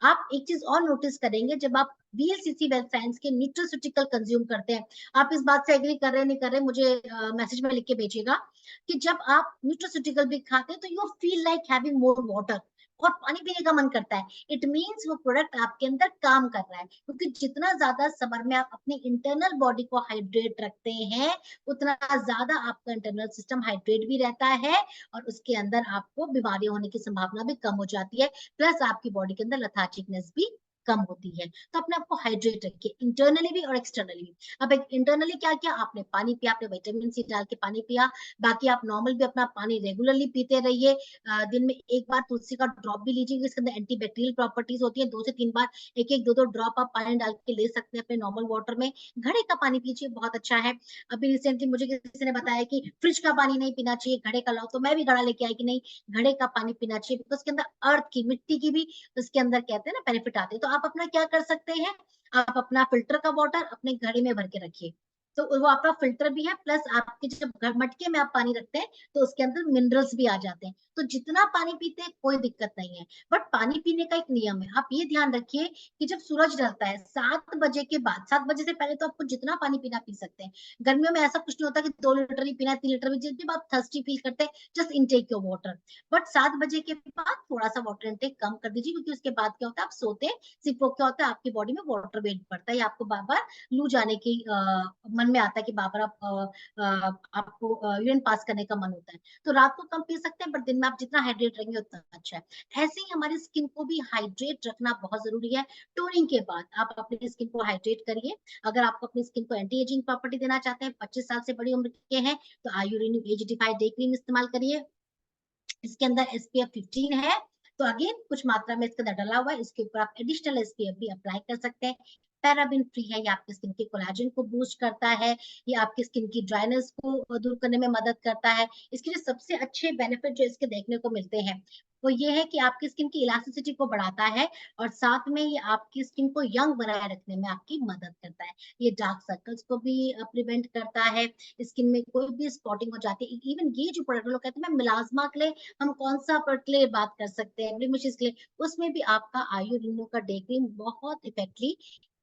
आप एक चीज और नोटिस करेंगे, जब आप वीएलसीसी वेब साइंस के न्यूट्रास्यूटिकल कंज्यूम करते हैं, आप इस बात से एग्री कर रहे हैं नहीं कर रहे, मुझे मैसेज में लिख के भेजिएगा, कि जब आप न्यूट्रास्यूटिकल भी खाते हैं तो you feel like having more water और पानी पीने का मन करता है। इट मीन्स वो प्रोडक्ट आपके अंदर काम कर रहा है, क्योंकि जितना ज्यादा समर में आप अपनी इंटरनल बॉडी को हाइड्रेट रखते हैं, उतना ज्यादा आपका इंटरनल सिस्टम हाइड्रेट भी रहता है और उसके अंदर आपको बीमारियां होने की संभावना भी कम हो जाती है। प्लस आपकी बॉडी के अंदर लथार्जिकनेस भी कम होती है। तो अपने आपको हाइड्रेट रखिए, इंटरनली भी और एक्सटर्नली भी। अब एक इंटरनली क्या किया आपने? पानी पिया, आपने विटामिन सी डाल के पानी पिया। बाकी आप नॉर्मल भी अपना पानी रेगुलरली पीते रहिए। दिन में एक बार तुलसी का ड्रॉप भी लीजिए, इसके अंदर एंटीबैक्टीरियल प्रॉपर्टीज होती है। 2 से 3 बार, एक एक दो दो ड्रॉप आप पानी डाल के ले सकते हैं अपने नॉर्मल वाटर में। घड़े का पानी पीजिए, बहुत अच्छा है। अभी रिसेंटली मुझे किसी ने बताया कि फ्रिज का पानी नहीं पीना चाहिए, घड़े का लाओ, तो मैं भी घड़ा लेके आई कि नहीं, घड़े का पानी पीना चाहिए, बिकॉज उसके अंदर अर्थ की, मिट्टी की भी उसके अंदर कहते हैं ना बेनिफिट आते हैं। तो आप अपना क्या कर सकते हैं, आप अपना फिल्टर का वाटर अपने घड़े में भर के रखिए, तो वो आपका फिल्टर भी है, प्लस आपके जब मटके में आप पानी रखते हैं तो उसके अंदर मिनरल्स भी आ जाते हैं। तो जितना पानी पीते हैं कोई दिक्कत नहीं है। बट पानी पीने का एक नियम है, आप ये ध्यान रखिए कि जब सूरज ढलता है 7 बजे के बाद, 7 बजे से पहले तो आपको जितना पानी पीना पी सकते हैं। गर्मियों में ऐसा कुछ नहीं होता कि 2 लीटर ही पीना है, 3 लीटर भी, जब आप थर्स्टी फील करते हैं just intake your water. But 7 बजे के बाद थोड़ा सा वाटर इनटेक कम कर दीजिए, क्योंकि उसके बाद क्या होता है, आप सोते हैं, सिर्फ वो क्या होता है, आपकी बॉडी में वाटर वेट बढ़ता है, या आपको बार बार लू जाने की मन में आता है कि बार बार आपको यूरिन पास करने का मन होता है। तो रात को कम पी सकते हैं, बट दिन में आप जितना हाइड्रेट रहेंगे उतना अच्छा है। ऐसे ही हमारी स्किन को भी हाइड्रेट रखना बहुत जरूरी है। टोनिंग के बाद आप अपनी स्किन को हाइड्रेट करिए। अगर आपको अपनी स्किन को एंटी एजिंग प्रॉपर्टी देना चाहते हैं, 25 साल से बड़ी उम्र के हैं, तो आयुर्वेनिक एज डिफाइड डे क्रीम इस्तेमाल करिए। इसके अंदर SPF 15 है, तो अगेन कुछ मात्रा में इसके अंदर डला हुआ है, इसके ऊपर आप एडिशनल SPF भी अप्लाई कर सकते हैं। पैराबिन फ्री है, ये आपकी स्किन के कोलेजन को बूस्ट करता है, ये आपकी स्किन की ड्राइनेस को दूर करने में मदद करता है। इसके जो सबसे अच्छे बेनिफिट जो इसके देखने को मिलते हैं, वो ये है कि आपकी स्किन की इलास्टिसिटी को बढ़ाता है और साथ में ये आपकी स्किन को यंग बनाए रखने में आपकी मदद करता है। ये डार्क सर्कल्स को भी प्रिवेंट करता है, स्किन में कोई भी स्पॉटिंग हो जाती है। इवन ये जो प्रोडक्ट लोग कहते हैं मैं मिलाजमा के लिए, हम कौन सा प्रोडक्ट के लिए बात कर सकते हैं, ब्लेमिशेस के लिए, उसमें भी आपका आयु रिन्यू का डे क्रीम बहुत इफेक्टली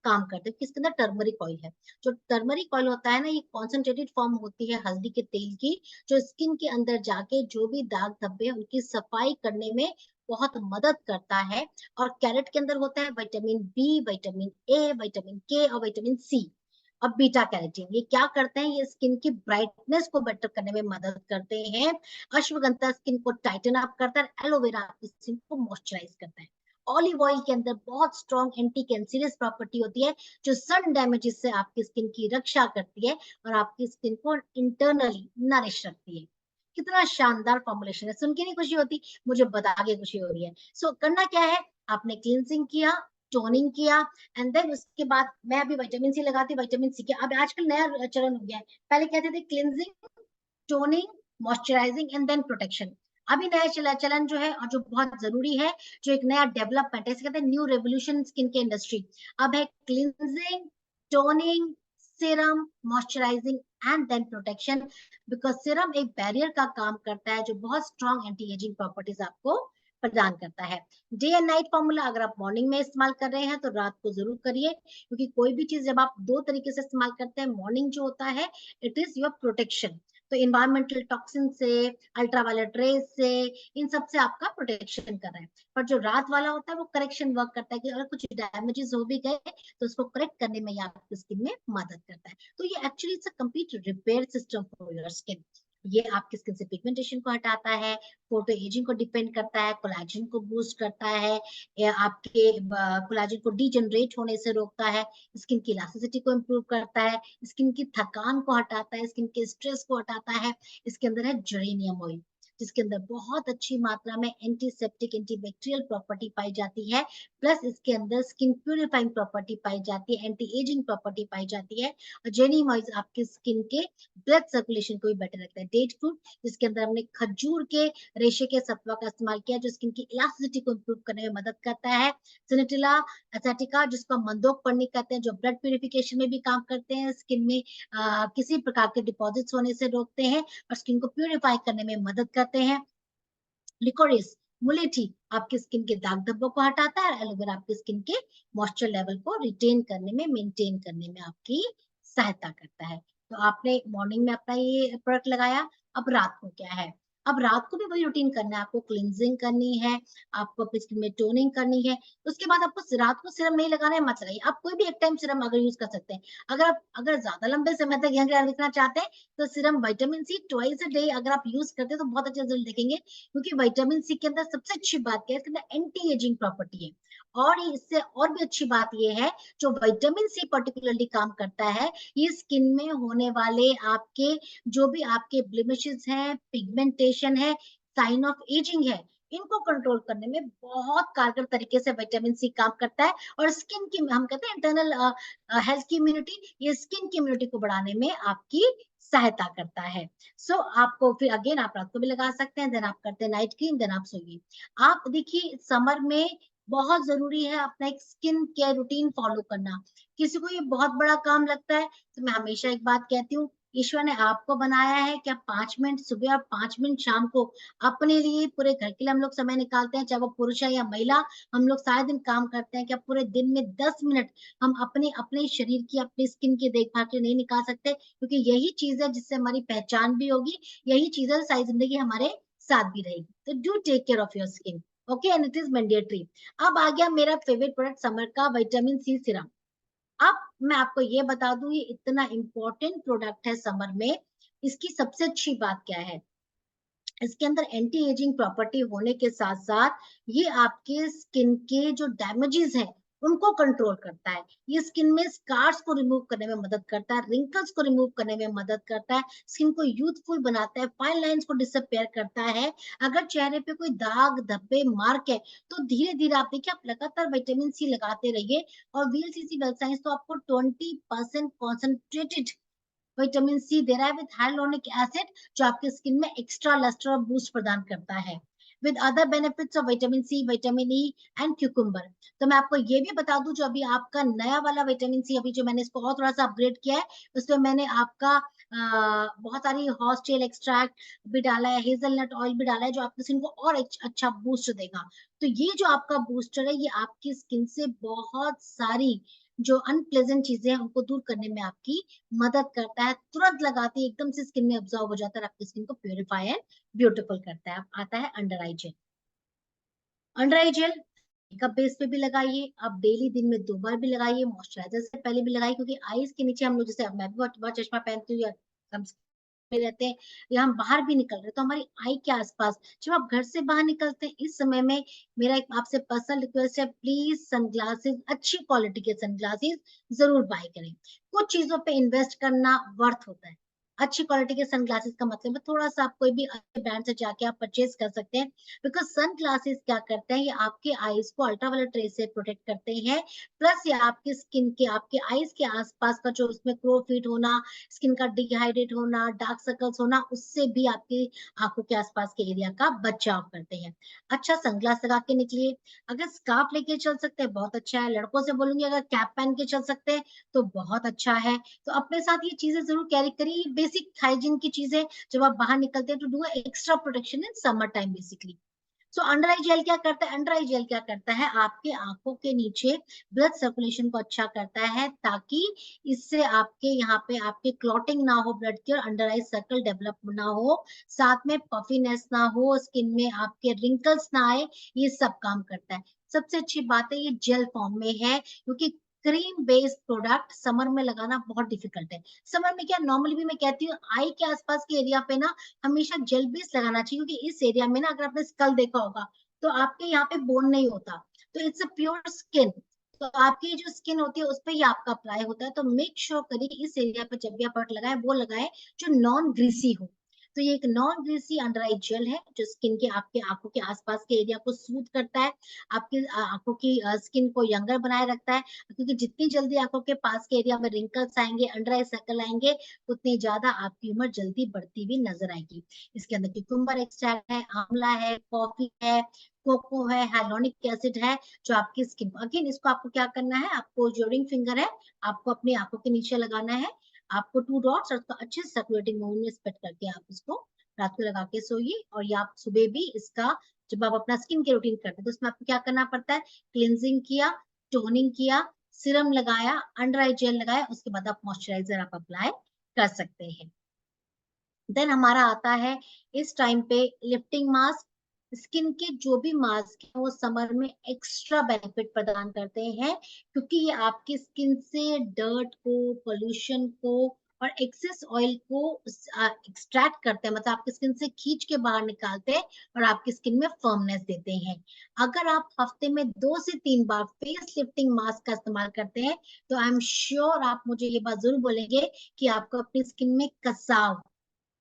काम करते हैं। किसके अंदर टर्मरिक ऑयल है। जो टर्मरिक ऑयल होता है ना, ये कॉन्सेंट्रेटेड फॉर्म होती है हल्दी के तेल की, जो स्किन के अंदर जाके जो भी दाग धब्बे हैं उनकी सफाई करने में बहुत मदद करता है। और कैरेट के अंदर होता है vitamin B, vitamin A, vitamin K और विटामिन सी। अब बीटा कैरोटीन ये क्या करते हैं, ये स्किन की ब्राइटनेस को बेटर करने में मदद करते हैं। अश्वगंधा स्किन को टाइटन अप करता है, एलोवेरा आपकी स्किन को मॉइस्चराइज करता है। ऑलिव ऑयल के अंदर बहुत स्ट्रॉन्ग एंटी कैंसरियस प्रॉपर्टी होती है, जो सन डैमेजेस से आपकी स्किन की रक्षा करती है और आपकी स्किन को इंटरनली नरिश रखती है। कितना शानदार फॉर्मुलेशन है, सुन के नहीं खुशी होती, मुझे बता के खुशी हो रही है। सो करना क्या है, आपने क्लींजिंग किया, टोनिंग किया, एंड देन उसके बाद मैं अभी विटामिन सी लगाती हूँ, विटामिन सी के अब आजकल नया चलन हो गया है। पहले कहते थे cleansing, toning, moisturising and then protection. अभी नया चलन जो है और जो बहुत जरूरी है, जो एक नया डेवलपमेंट है, इसे कहते हैं न्यू रेवोल्यूशन स्किन के इंडस्ट्री, अब है cleansing, toning, serum, moisturising and then protection. Because serum एक बैरियर का काम करता है जो बहुत स्ट्रॉन्ग एंटी एजिंग प्रॉपर्टीज आपको प्रदान करता है। डे एंड नाइट फॉर्मूला अगर आप मॉर्निंग में इस्तेमाल कर रहे हैं तो रात को जरूर करिए, क्योंकि कोई भी चीज जब आप दो तरीके से इस्तेमाल करते हैं, मॉर्निंग जो होता है इट इज योर प्रोटेक्शन, तो इन्वायरमेंटल टॉक्सिन से, अल्ट्रावायलेट रेज से, इन सब से आपका प्रोटेक्शन कर रहा है। पर जो रात वाला होता है वो करेक्शन वर्क करता है कि अगर कुछ डैमेजेस हो भी गए तो उसको करेक्ट करने में ये आपकी स्किन में मदद करता है। तो ये actually it's a complete repair system for your skin. ये आपकी स्किन से पिगमेंटेशन को हटाता है, फोटो एजिंग को डिपेंड करता है, कोलेजन को बूस्ट करता है, आपके कोलेजन को डीजनरेट होने से रोकता है, स्किन की इलास्टिसिटी को इम्प्रूव करता है, स्किन की थकान को हटाता है, स्किन के स्ट्रेस को हटाता है। इसके अंदर है जेरेनियम ऑयल, जिसके अंदर बहुत अच्छी मात्रा में एंटीसेप्टिक एंटीबैक्टीरियल प्रॉपर्टी पाई जाती है, प्लस इसके अंदर स्किन प्यूरिफाइंग प्रॉपर्टी पाई जाती है, एंटी एजिंग प्रॉपर्टी पाई जाती है। और जेरेनियम ऑयल आपके स्किन के ब्लड सर्कुलेशन को भी बेटर रखता है। डेट फ्रूट, जिसके अंदर हमने खजूर के रेशे के सत्व का इस्तेमाल किया, जो स्किन की इलास्टिसिटी को इम्प्रूव करने में मदद करता है। सिनेटिला एसेटिका, जिसको मंदोक पर्णी कहते हैं, जो ब्लड प्यूरिफिकेशन में भी काम करते हैं, स्किन में किसी प्रकार के डिपॉजिट्स होने से रोकते हैं और स्किन को प्यूरिफाई करने में मदद करते हैं। लिकोरिस, मुलेठी, आपकी स्किन के दाग धब्बों को हटाता है। एलोवेरा आपकी स्किन के मॉइस्चर लेवल को रिटेन करने में, मेंटेन करने में आपकी सहायता करता है। तो आपने मॉर्निंग में अपना ये प्रोडक्ट लगाया, अब रात को क्या है? अब रात को भी वही रूटीन करना है, आपको क्लींजिंग करनी है, आपको अपनी स्किन में टोनिंग करनी है। उसके बाद आपको रात को सीरम नहीं लगाना है, मत लगाइए। आप कोई भी एक टाइम सीरम अगर यूज कर सकते हैं। अगर ज्यादा लंबे समय तक यंग दिखना चाहते हैं तो serum vitamin C twice a day अगर आप यूज करते हैं तो बहुत अच्छा रिजल्ट देखेंगे, क्योंकि विटामिन सी के अंदर सबसे अच्छी बात क्या है, इसके अंदर एंटी एजिंग प्रॉपर्टी है। और इससे और भी अच्छी बात ये है, जो विटामिन सी पर्टिकुलरली काम करता है, ये स्किन में होने वाले आपके जो भी आपके ब्लेमिशेस हैं, पिगमेंटेशन है, साइन ऑफ एजिंग है, इनको कंट्रोल करने में बहुत कारगर तरीके से विटामिन सी काम करता है। और स्किन की, हम कहते हैं इंटरनल हेल्थ की इम्यूनिटी, ये स्किन की इम्यूनिटी को बढ़ाने में आपकी सहायता करता है। सो आपको फिर अगेन आप रात को भी लगा सकते हैं, देन आप करते हैं नाइट क्रीम, देन आप सोइए। आप देखिए समर में बहुत जरूरी है अपना एक स्किन केयर रूटीन फॉलो करना। किसी को ये बहुत बड़ा काम लगता है, तो मैं हमेशा एक बात कहती हूँ, ईश्वर ने आपको बनाया है कि आप 5 मिनट सुबह और 5 मिनट शाम को अपने लिए, पूरे घर के लिए हम लोग समय निकालते हैं, चाहे वो पुरुष है या महिला। हम लोग सारा दिन काम करते हैं, क्या पूरे दिन में 10 मिनट हम अपने अपने शरीर की, अपनी स्किन की देखभाल के लिए नहीं निकाल सकते? क्योंकि यही चीज है जिससे हमारी पहचान भी होगी, यही चीज है सारी जिंदगी हमारे साथ भी रहेगी। तो do take care of your skin, okay, and it is mandatory. अब आ गया मेरा फेवरेट प्रोडक्ट समर का, विटामिन सी सीरम। अब मैं आपको ये बता दूं, ये इतना इंपॉर्टेंट प्रोडक्ट है समर में। इसकी सबसे अच्छी बात क्या है, इसके अंदर एंटी एजिंग प्रॉपर्टी होने के साथ साथ ये आपके स्किन के जो डैमेजेस हैं उनको कंट्रोल करता है। ये स्किन में स्कार्स को रिमूव करने में मदद करता है, रिंकल्स को रिमूव करने में मदद करता है, स्किन को यूथफुल बनाता है, फाइन लाइंस को डिसअपियर करता है। अगर चेहरे पे कोई दाग धब्बे मार्क है तो धीरे धीरे आप देखिए, आप लगातार विटामिन सी लगाते रहिए और वीएलसीसी वेल साइंस तो आपको 20% कॉन्सेंट्रेटेड विटामिन सी दे रहा है, विद हाइलुरोनिक एसिड, जो आपके स्किन में एक्स्ट्रा लस्टर और बूस्ट प्रदान करता है, with other benefits of vitamin C, vitamin E and cucumber. तो मैं आपको ये भी बता दूं, जो अभी आपका नया वाला विटामिन सी, अभी जो मैंने इसको और थोड़ा सा अपग्रेड किया है, उसमें मैंने आपका बहुत सारी हॉर्स टेल एक्सट्रैक्ट भी डाला है, हेजलनट ऑयल भी डाला है, जो आपकी स्किन को और अच्छा बूस्ट देगा। तो ये जो आपका बूस्टर है, ये आपकी स्किन से बहुत सारी जो अनप्लेजेंट चीजें हैं उनको दूर करने में आपकी मदद करता है। तुरंत लगाते ही एकदम से स्किन में ऑब्जॉर्व हो जाता है, आपकी स्किन को प्योरीफाई एंड ब्यूटीफुल करता है। अब आता है under eye jail. Under eye jail makeup base पे भी लगाइए, आप डेली दिन में 2 बार भी लगाइए, मॉइस्चराइजर से पहले भी लगाइए, क्योंकि आईज के नीचे हम लोग, जैसे मैं भी बहुत चश्मा पहनती हूँ या हम में रहते हैं या हम बाहर भी निकल रहे हैं, तो हमारी आई के आसपास, जब आप घर से बाहर निकलते हैं इस समय में, मेरा एक आपसे पर्सनल रिक्वेस्ट है, प्लीज सनग्लासेस, अच्छी क्वालिटी के सनग्लासेस जरूर बाय करें। कुछ चीजों पे इन्वेस्ट करना वर्थ होता है। अच्छी क्वालिटी के सनग्लासेस का मतलब है थोड़ा सा आप कोई भी अच्छे ब्रांड से जाके आप परचेज कर सकते हैं, बिकॉज सनग्लासेस क्या करते हैं, ये आपके आईज को अल्ट्रावायलेट रे से प्रोटेक्ट करते हैं, प्लस ये आपकी स्किन के, आपके आईज के आसपास का जो उसमें क्रोफिट होना, स्किन का डिहाइड्रेट होना, डार्क सर्कल्स होना, उससे भी आपकी आंखों के आसपास के एरिया का बचाव करते हैं। अच्छा सनग्लास लगा के निकलिए। अगर स्कार्फ लेके चल सकते हैं बहुत अच्छा है, लड़कों से बोलूंगी अगर कैप पहन के चल सकते हैं तो बहुत अच्छा है। तो अपने साथ ये चीजें जरूर कैरी करिए, बेसिक हाइजीन की चीजें, जब आप बाहर निकलते हैं तो do extra protection in summer time basically. So under eye gel क्या करता है, अंडर आई जेल क्या करता है, आपके आंखों के नीचे ब्लड सर्कुलेशन को अच्छा करता है, ताकि इससे आपके यहाँ पे आपके क्लॉटिंग ना हो ब्लड की, और अंडर आई सर्कल डेवलप ना हो, साथ में पफीनेस ना हो, स्किन में आपके रिंकल्स ना आए, ये सब काम करता है। सबसे अच्छी बात है ये जेल फॉर्म में है, क्योंकि क्रीम बेस्ड प्रोडक्ट समर में लगाना बहुत डिफिकल्ट है। समर में क्या नॉर्मली भी मैं कहती हूँ आई के आसपास के एरिया पे ना हमेशा जेल बेस लगाना चाहिए, क्योंकि इस एरिया में ना अगर आपने स्कल देखा होगा तो आपके यहाँ पे बोन नहीं होता, तो इट्स अ प्योर स्किन, तो आपकी जो स्किन होती है उस पर ही आपका अप्लाई होता है। तो मेक श्योर करिए इस एरिया पर जब भी आप प्रोडक्ट लगाए वो लगाए जो नॉन ग्रीसी हो। तो ये एक non greasy under eye jail है जो स्किन के आपके आंखों के आसपास के एरिया को सूद करता है, आपकी आंखों की स्किन को यंगर बनाए रखता है, क्योंकि जितनी जल्दी आंखों के पास के एरिया में रिंकल्स आएंगे, अंडर आई सर्कल आएंगे, उतनी ज्यादा आपकी उम्र जल्दी बढ़ती हुई नजर आएगी। इसके अंदर क्यूकम्बर एक्सट्रैक्ट है, आंवला है, कॉफी है, कोको है, हाइलोनिक एसिड है, जो आपकी स्किन को, अगेन इसको आपको क्या करना है, आपको जो रिंग फिंगर है आपको अपनी आंखों के नीचे लगाना है, आपको 2 डॉट्स और उसको अच्छे से सर्कुलेटिंग मोशन में स्प्रेड करके आप इसको रात को लगा के सोइए, और या आप सुबह भी इसका जब आप अपना स्किन के रूटीन करते हैं तो उसमें आपको क्या करना पड़ता है, क्लिनजिंग किया, टोनिंग किया, सिरम लगाया, अंडर आई जेल लगाया, उसके बाद आप मॉइस्चराइजर आप अप्लाई कर सकते हैं। देन हमारा आता है इस टाइम पे लिफ्टिंग मास्क। स्किन के जो भी मास्क है वो समर में एक्स्ट्रा बेनिफिट प्रदान करते हैं, क्योंकि ये आपकी स्किन से डर्ट को, पोल्यूशन को और एक्सेस ऑयल को एक्सट्रैक्ट करते हैं, मतलब आपकी स्किन से खींच के बाहर निकालते हैं और आपकी स्किन में फर्मनेस देते हैं। अगर आप हफ्ते में 2 से 3 बार फेस लिफ्टिंग मास्क का इस्तेमाल करते हैं तो आई एम श्योर आप मुझे ये बात जरूर बोलेंगे कि आपको अपनी स्किन में कसाव,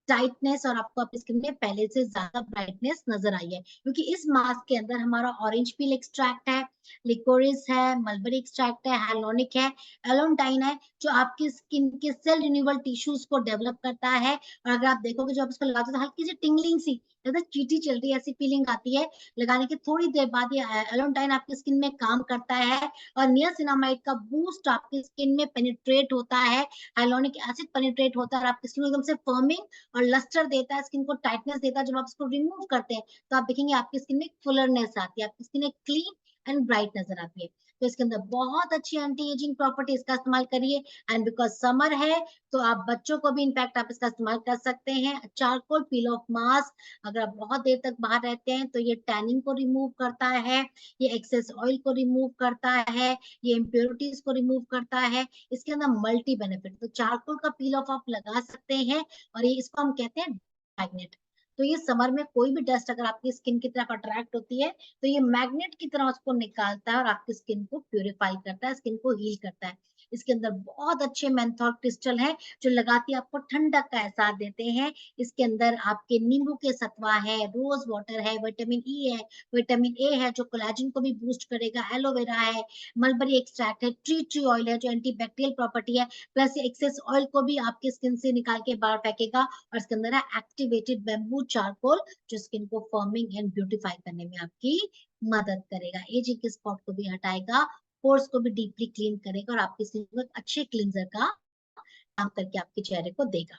टाइटनेस और आपको आपकी स्किन में पहले से ज्यादा ब्राइटनेस नजर आई है, क्योंकि इस मास्क के अंदर हमारा ऑरेंज पील एक्सट्रैक्ट है, लिकोरिस है, मलबरी एक्सट्रैक्ट है, हाइलोनिक है, एलोनटाइन है, जो आपकी स्किन के सेल रिन्यूअल टिश्यूज को डेवलप करता है। और अगर आप देखोगे जो आप इसको लगाते हो तो हल्की सी टिंगलिंग सी, जैसे चीटी चल रही है ऐसी फीलिंग आती है, लगाने के थोड़ी देर बाद ये एलोनटाइन आपकी स्किन में काम करता है, और नियासिनामाइड का बूस्ट आपकी स्किन में पेनिट्रेट होता है, हाइलोनिक एसिड पेनिट्रेट होता है और आपकी स्किन एकदम से फर्मिंग और लस्टर देता है, स्किन को टाइटनेस देता है। जब आप इसको रिमूव करते हैं तो आप देखेंगे आपकी स्किन में फुलरनेस आती है, आपकी स्किन एक क्लीन एंड ब्राइट नजर आती है। तो इसके अंदर बहुत अच्छी एंटी एजिंग प्रॉपर्टी, इसका इस्तेमाल करिए। एंड बिकॉज समर है तो आप बच्चों को भी इनफैक्ट आप इसका इस्तेमाल कर सकते हैं। चारकोल पील ऑफ मास्क, अगर आप बहुत देर तक बाहर रहते हैं तो ये टैनिंग को रिमूव करता है, ये एक्सेस ऑयल को रिमूव करता है, ये इम्प्योरिटीज को रिमूव करता है। इसके अंदर मल्टी बेनिफिट, तो चारकोल का पील ऑफ आप लगा सकते हैं, और ये इसको हम कहते हैं मैग्नेट। तो ये समर में कोई भी डस्ट अगर आपकी स्किन की तरफ अट्रैक्ट होती है तो ये मैग्नेट की तरह उसको निकालता है और आपकी स्किन को प्यूरिफाई करता है, स्किन को हील करता है। इसके अंदर बहुत अच्छे मेंथॉल क्रिस्टल है जो लगाती आपको ठंडक का एहसास देते हैं। इसके अंदर आपके नींबू के सत्वा है, रोज वाटर है, विटामिन ई है, विटामिन ए है जो कोलेजन को भी बूस्ट करेगा, एलोवेरा है, मलबरी एक्सट्रैक्ट है, ट्री ऑयल है जो एंटीबैक्टीरियल प्रॉपर्टी है, प्लस एक्सेस ऑयल को भी आपकी स्किन से निकाल के बाहर फेंकेगा, और इसके अंदर है एक्टिवेटेड बैम्बू चारकोल जो स्किन को फॉर्मिंग एंड ब्यूटिफाई करने में आपकी मदद करेगा, एजिंग के स्पॉट को भी हटाएगा, पोर्स को भी डीपली क्लीन करेगा और आपकी स्किन को एक अच्छे क्लींजर का काम करके आपके चेहरे को देगा।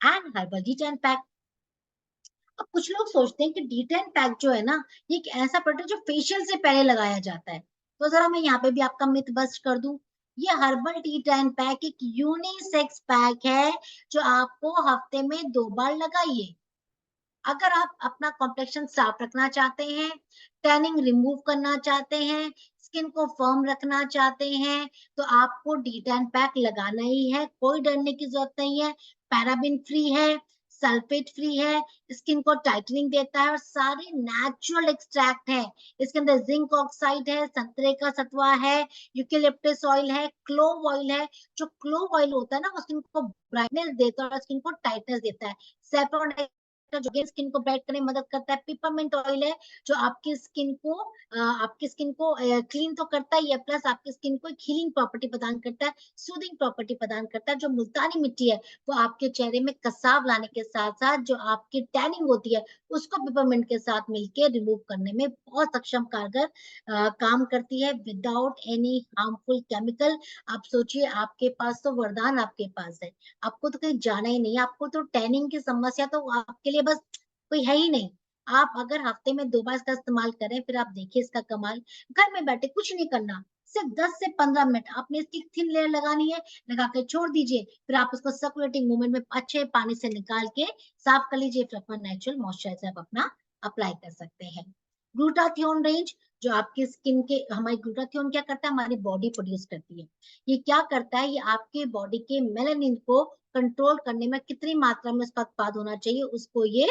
And herbal detain pack. अब कुछ लोग सोचते हैं कि डिटेन पैक जो है ना ये एक ऐसा प्रोडक्ट जो फेशियल से पहले लगाया जाता है, तो जरा मैं यहाँ पे भी आपका मिथ बस्ट कर दूं। ये हर्बल टी10 पैक एक यूनिसेक्स पैक है जो आपको हफ्ते में 2 बार लगाइए। अगर आप अपना कॉम्प्लेक्शन साफ रखना चाहते हैं, टैनिंग रिमूव करना चाहते हैं, स्किन को फर्म रखना चाहते हैं, तो आपको डी10 पैक लगाना ही है, कोई डरने की जरूरत नहीं है। पैराबिन फ्री है, सल्फेट फ्री है, स्किन को टाइटनिंग देता है और सारे नेचुरल एक्सट्रैक्ट है। इसके अंदर जिंक ऑक्साइड है, संतरे का सत्वा है, यूकेलिप्टस ऑयल है, क्लोव ऑयल है। जो क्लोव ऑयल होता है ना, वो स्किन को ब्राइटनेस देता है और स्किन को टाइटनेस देता है। सैफरन जो स्किन को ब्राइट करने में मदद करता है। पिपरमिंट ऑयल है जो आपकी स्किन को क्लीन तो करता ही है, प्लस आपकी स्किन को एक हीलिंग प्रॉपर्टी प्रदान करता है, सूदिंग प्रॉपर्टी प्रदान करता है। जो मुल्तानी मिट्टी है वो आपके चेहरे में कसाव लाने के साथ साथ जो आपकी टैनिंग होती है उसको पिपरमिंट के साथ मिलके रिमूव करने में बहुत सक्षम कारगर काम करती है, विदाउट एनी हार्मफुल केमिकल। आप सोचिए, आपके पास तो वरदान आपके पास है, आपको तो कहीं जाना ही नहीं, आपको तो टैनिंग की समस्या तो आपके लिए बस कोई है ही नहीं। आप अगर हफ्ते में 2 बार इसका इस्तेमाल करें, फिर आप देखिए इसका कमाल। घर में बैठे कुछ नहीं करना, सिर्फ 10 से 15 मिनट आपने इसकी थिन लेयर लगानी है, लगा के छोड़ दीजिए, फिर आप उसको सर्कुलेटिंग मूवमेंट में अच्छे पानी से निकाल के साफ कर लीजिए, फिर अपना नेचुरल मॉइस्चराइजर आप अपना अप्लाई कर सकते हैं। ग्लूटाथियोन रेंज, जो आपकी स्किन के, हमारी ग्लूटाथियोन क्या करता है, हमारी बॉडी प्रोड्यूस करती है। ये क्या करता है, ये आपके बॉडी के मेलानिन को कंट्रोल करने में कितनी मात्रा में उसका उत्पाद होना चाहिए उसको ये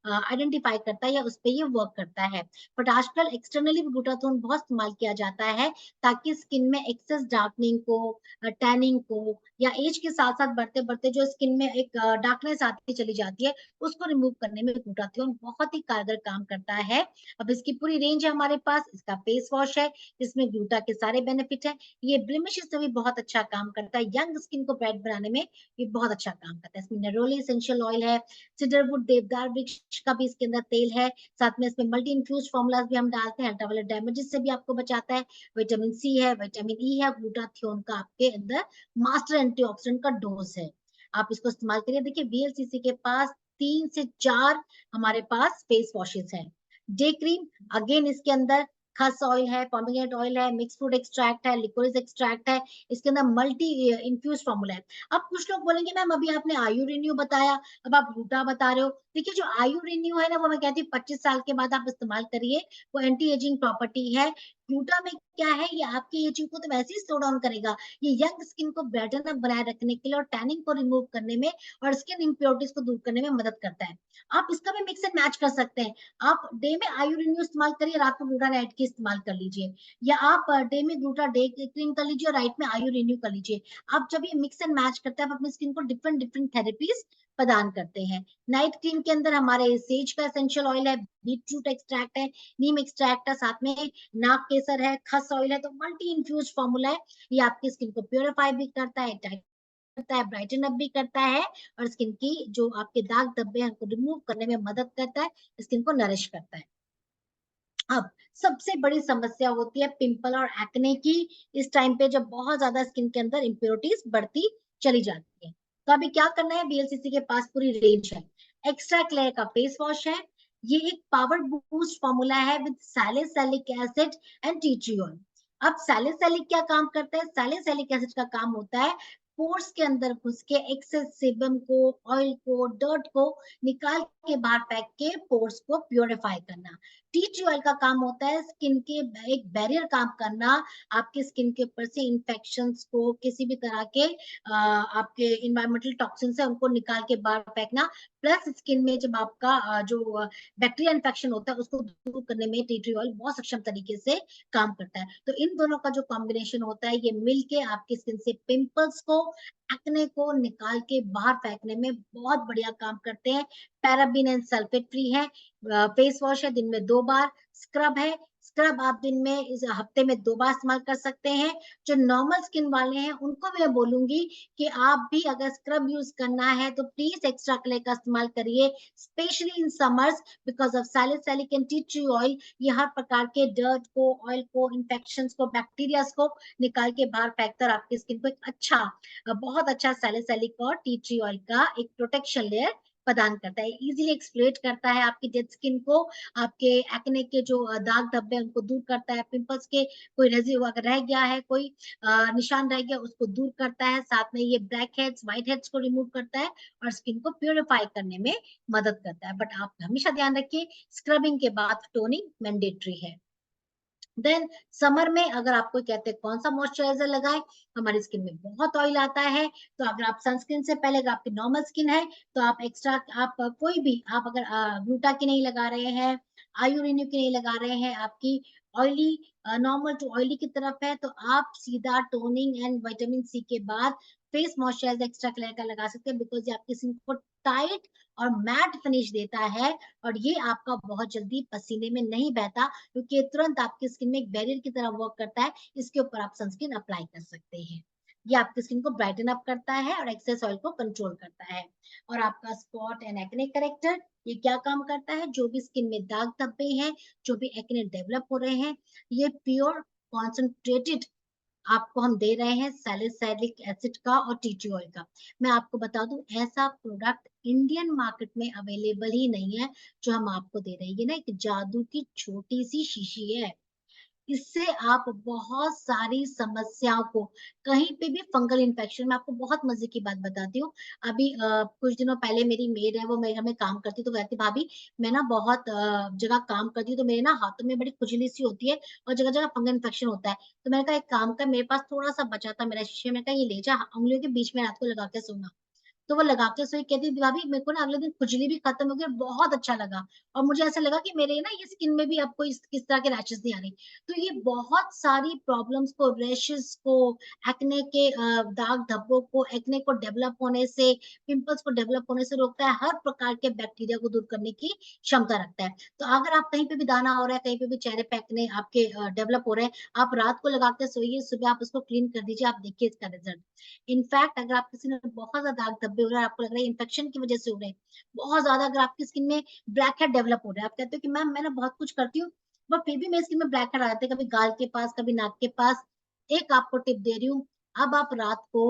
आइडेंटिफाई करता है या उस पर ये वर्क करता है। बट आजकल एक्सटर्नली ग्लूटाथियोन बहुत इस्तेमाल किया जाता है ताकि स्किन में एक्सेस डार्कनिंग को, टैनिंग को, या एज के साथ साथ बढ़ते बढ़ते जो स्किन में एक डार्कनेस आती चली जाती है उसको रिमूव करने में ग्लूटाथियोन बहुत ही कारगर काम करता है। अब इसकी पूरी रेंज है हमारे पास। इसका फेस वॉश है जिसमें ग्लूटा के सारे बेनिफिट है। ये ब्लेमिशेस से भी बहुत अच्छा काम करता है, यंग स्किन को ब्राइट बनाने में ये बहुत अच्छा काम करता है। इसमें नरोली एसेंशियल ऑयल है, सिडरवुड देवदार वृक्ष का भी इसके अंदर तेल है, साथ में इसमें मल्टी इन्फ्यूज फॉर्मुलाज भी हम डालते हैं, अल्ट्रावायलेट डैमेजेस से भी आपको बचाता है। विटामिन सी है, विटामिन ई है, ग्लूटाथियोन का आपके अंदर मास्टर एंटीऑक्सीडेंट का डोज है। आप इसको इस्तेमाल करिए। देखिए वीएलसीसी के पास 3 से 4 हमारे पास फेस वॉशेस है। डे क्रीम, अगेन इसके अंदर खस ऑयल है, पोमेग्रेनेट ऑयल है, मिक्स फ्रूट एक्सट्रैक्ट है, लिकोरिस एक्सट्रैक्ट है, इसके अंदर मल्टी इन्फ्यूज फॉर्मूला है। अब कुछ लोग बोलेंगे मैम अभी आपने आयु रिन्यू बताया, अब आप ग्लूटा बता रहे हो। देखिए जो आयु रिन्यू है ना, वो मैं कहती हूँ 25 साल के बाद आप इस्तेमाल करिए, वो एंटी एजिंग प्रॉपर्टी है। ग्लूटा में क्या है, ये आपकी एजिंग को तो वैसे ही स्लो डाउन करेगा, ये यंग स्किन को ब्राइटन अप बनाए रखने के लिए और टैनिंग को रिमूव करने में और स्किन इम्प्योरिटीज को दूर करने में मदद करता है। आप इसका भी मिक्स एंड मैच कर सकते हैं। आप डे में आयु रिन्यू इस्तेमाल करिए, रात को ग्लूटा नाइट की इस्तेमाल कर लीजिए, या आप डे में ग्लूटा डे क्रीम कर लीजिए और राइट में आयु रिन्यू कर लीजिए। आप जब ये मिक्स एंड मैच करते हैं, आप अपनी स्किन को डिफरेंट डिफरेंट थेरेपीज प्रदान करते हैं। नाइट क्रीम के अंदर हमारे सेज का एसेंशियल ऑयल है, बीटरूट एक्सट्रैक्ट है, नीम एक्सट्रैक्ट है, साथ में नाग केसर है, खस ऑयल है, तो मल्टी इन्फ्यूज फॉर्मूला है। ये आपकी स्किन को प्योरीफाई भी करता है, करता है, ब्राइटन अप भी करता है, और स्किन की जो आपके दाग धब्बे हैं उनको रिमूव करने में मदद करता है, स्किन को नरिश करता है। अब सबसे बड़ी समस्या होती है पिंपल और एक्ने की, इस टाइम पे जब बहुत ज्यादा स्किन के अंदर इम्प्योरिटीज बढ़ती चली जाती है। तो अभी क्या करना है, बीएलसीसी के पास पूरी रेंज है। एक्स्ट्रा क्लेयर का फेस वॉश है, ये एक पावर बूस्ट फॉर्मूला है with salicylic acid and tea tree oil. अब सैलिसिलिक क्या काम करता है, सैलिसिलिक एसिड का काम होता है पोर्स के अंदर घुस के एक्सेस सेबम को, ऑयल को, डर्ट को निकाल के बाहर फेंक के पोर्स को प्योरीफाई करना। टी ट्री ऑयल का काम होता है स्किन के एक बैरियर काम करना, आपके स्किन के ऊपर से इंफेक्शंस को, किसी भी तरह के आपके इन्वायरमेंटल टॉक्सिन है उनको निकाल के बाहर फेंकना, प्लस स्किन में जब आपका जो बैक्टीरिया इन्फेक्शन होता है उसको दूर करने में टी ट्री ऑयल बहुत सक्षम तरीके से काम करता है। तो इन दोनों का जो कॉम्बिनेशन होता है, ये मिलके आपकी स्किन से पिंपल्स को, एक्ने को निकाल के बाहर फेंकने में बहुत बढ़िया काम करते हैं। पैराबीन एंड सल्फेट फ्री है। फेस वॉश है दिन में 2 बार। स्क्रब है, स्क्रब आप दिन में इस हफ्ते में 2 बार इस्तेमाल कर सकते हैं। जो नॉर्मल स्किन वाले हैं उनको मैं बोलूंगी कि आप भी अगर स्क्रब यूज करना है तो प्लीज एक्स्ट्रा क्ले का इस्तेमाल करिए, specially in summers, because of salicylic and tea tree oil. ये हर प्रकार के डर्ट को, ऑयल को, इन्फेक्शन को, बैक्टीरिया को निकाल के बाहर फेंकता है, आपकी स्किन को एक अच्छा, बहुत अच्छा सैलिसिलिक और टी ट्री ऑयल का एक प्रोटेक्शन लेयर प्रदान करता है। इजीली एक्सप्लोरेट करता है आपकी डेड स्किन को, आपके एक्ने के जो दाग धब्बे हैं उनको दूर करता है, पिंपल्स के कोई रेजिड्यू अगर रह गया है, कोई निशान रह गया उसको दूर करता है, साथ में ये ब्लैक हेड्स, व्हाइट हेड्स को रिमूव करता है और स्किन को प्योरीफाई करने में मदद करता है। बट आप हमेशा ध्यान रखिए, स्क्रबिंग के बाद टोनिंग मैंडेटरी है। देन समर में अगर आपको कहते हैं कौन सा मॉइस्चराइजर लगाएं, हमारी स्किन में बहुत ऑयल आता है, तो अगर आप सनस्क्रीन से पहले अगर आपकी नॉर्मल स्किन है तो आप एक्स्ट्रा आप कोई भी आप अगर ग्लूटा की नहीं लगा रहे हैं, आयुरिन्यू की नहीं लगा रहे हैं, आपकी ऑयली नॉर्मल टू ऑयली की तरफ है, तो आप सीधा टोनिंग एंड विटामिन सी के बाद फेस मॉइस्चराइजर एक्स्ट्रा कलर का लगा सकते हैं, बिकॉज ये आपकी स्किन को टाइट और मैट फिनिश देता है, और ये आपका बहुत जल्दी पसीने में नहीं बहता, क्योंकि ये तुरंत आपकी स्किन में एक बैरियर की तरह वर्क करता है। इसके ऊपर आप सनस्क्रीन अप्लाई कर सकते हैं। ये आपकी स्किन को ब्राइटन अप करता है और एक्सेस ऑयल को कंट्रोल करता है। और आपका स्पॉट एंड एक्ने करेक्टर, ये क्या काम करता है, जो भी स्किन में दाग धब्बे हैं, जो भी एक्ने डेवलप हो रहे हैं, ये प्योर कॉन्सेंट्रेटेड आपको हम दे रहे हैं सैलिसिलिक एसिड का और टी ऑयल का। मैं आपको बता दूं, ऐसा प्रोडक्ट इंडियन मार्केट में अवेलेबल ही नहीं है जो हम आपको दे रहे हैं। ये ना एक जादू की छोटी सी शीशी है, इससे आप बहुत सारी समस्याओं को, कहीं पे भी फंगल इन्फेक्शन, मैं आपको बहुत मजे की बात बताती हूँ। अभी कुछ दिनों पहले मेरी मेड है, वो मेरे घर में काम करती, तो कहती भाभी मैं ना बहुत जगह काम करती हूँ, तो मेरे ना हाथों में बड़ी खुजली सी होती है और जगह जगह फंगल इन्फेक्शन होता है। तो मैंने कहा एक काम कर, मेरे पास थोड़ा सा बचा था मेरा शीशे, मैंने कहा ये ले जा, उंगलियों के बीच में रात को लगा के सोना। तो वो लगा के सोई, कहती भाभी मेरे को ना अगले दिन खुजली भी खत्म हो गई, बहुत अच्छा लगा, और मुझे ऐसा लगा कि मेरे ना ये स्किन में भी अब कोई इस तरह के रैशेस नहीं आ रही। तो ये बहुत सारी प्रॉब्लम्स को, रैशेस को, एक्ने के दाग धब्बों को, एक्ने को डेवलप होने से, पिंपल्स को डेवलप होने से रोकता है, हर प्रकार के बैक्टीरिया को दूर करने की क्षमता रखता है। तो अगर आप कहीं पे भी दाना हो रहा है, कहीं पे भी चेहरे पे एक्ने आपके डेवलप हो रहे हैं, आप रात को लगा के सोइए, सुबह आप उसको क्लीन कर दीजिए, आप देखिए इसका रिजल्ट। इनफैक्ट अगर आप किसी ने बहुत ज्यादा दाग धब्बे हो रहे हैं, आपको लग रहा है इन्फेक्शन की वजह से हो रहे हैं बहुत ज्यादा, अगर आपकी स्किन में ब्लैक हेड डेवलप हो रहा है, आप कहते हो कि मैम मैं ना बहुत कुछ करती हूँ बट फिर भी मेरी स्किन में ब्लैक हेड आ जाते हैं, कभी गाल के पास, कभी नाक के पास, एक आपको टिप दे रही हूँ, अब आप रात को